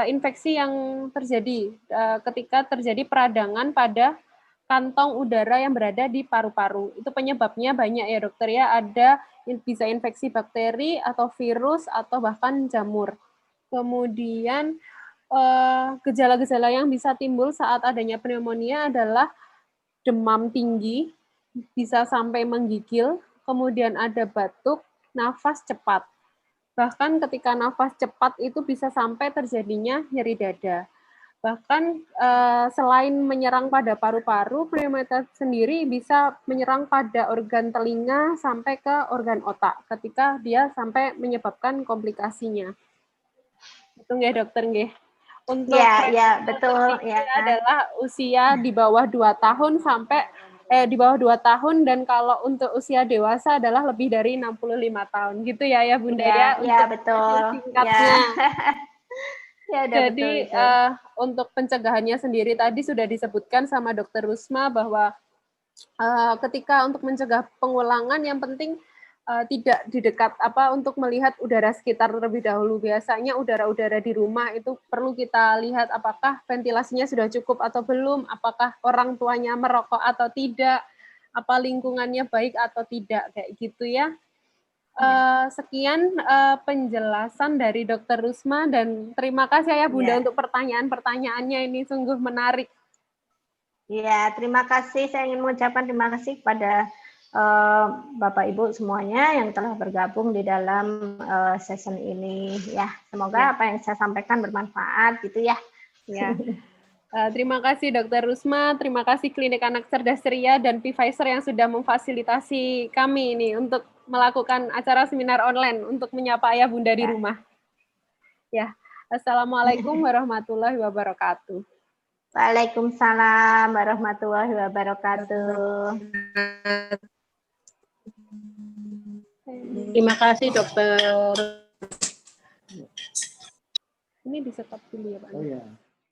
infeksi yang terjadi ketika terjadi peradangan pada kantong udara yang berada di paru-paru. Itu penyebabnya banyak ya dokter ya, ada bisa infeksi bakteri atau virus atau bahkan jamur. Kemudian gejala-gejala yang bisa timbul saat adanya pneumonia adalah demam tinggi, bisa sampai menggigil, kemudian ada batuk, nafas cepat. Bahkan ketika nafas cepat itu bisa sampai terjadinya nyeri dada. Bahkan selain menyerang pada paru-paru, pneumonia sendiri bisa menyerang pada organ telinga sampai ke organ otak ketika dia sampai menyebabkan komplikasinya. Itu nggih dokter nggih. Untuk ya betul ya. Adalah usia di bawah 2 tahun sampai di bawah 2 tahun, dan kalau untuk usia dewasa adalah lebih dari 65 tahun. Gitu ya Bunda ya. Ya betul. Singkatnya. Ya, jadi betul. Untuk pencegahannya sendiri tadi sudah disebutkan sama Dokter Rusma bahwa ketika untuk mencegah pengulangan yang penting tidak di dekat untuk melihat udara sekitar terlebih dahulu. Biasanya udara-udara di rumah itu perlu kita lihat apakah ventilasinya sudah cukup atau belum, apakah orang tuanya merokok atau tidak, apa lingkungannya baik atau tidak, kayak gitu ya. Sekian penjelasan dari Dokter Rusma, dan terima kasih ya Bunda untuk pertanyaan-pertanyaannya, ini sungguh menarik. Ya, terima kasih. Saya ingin mengucapkan terima kasih kepada Bapak Ibu semuanya yang telah bergabung di dalam session ini ya. Semoga apa yang saya sampaikan bermanfaat gitu ya. Ya. Terima kasih Dokter Rusma, terima kasih Klinik Anak Cerdas Ceria dan Pfizer yang sudah memfasilitasi kami ini untuk melakukan acara seminar online untuk menyapa ayah bunda di rumah. Ya, Assalamualaikum warahmatullahi wabarakatuh. Waalaikumsalam warahmatullahi wabarakatuh. Terima kasih dokter. Ini di stop dulu ya Pak. Oh ya.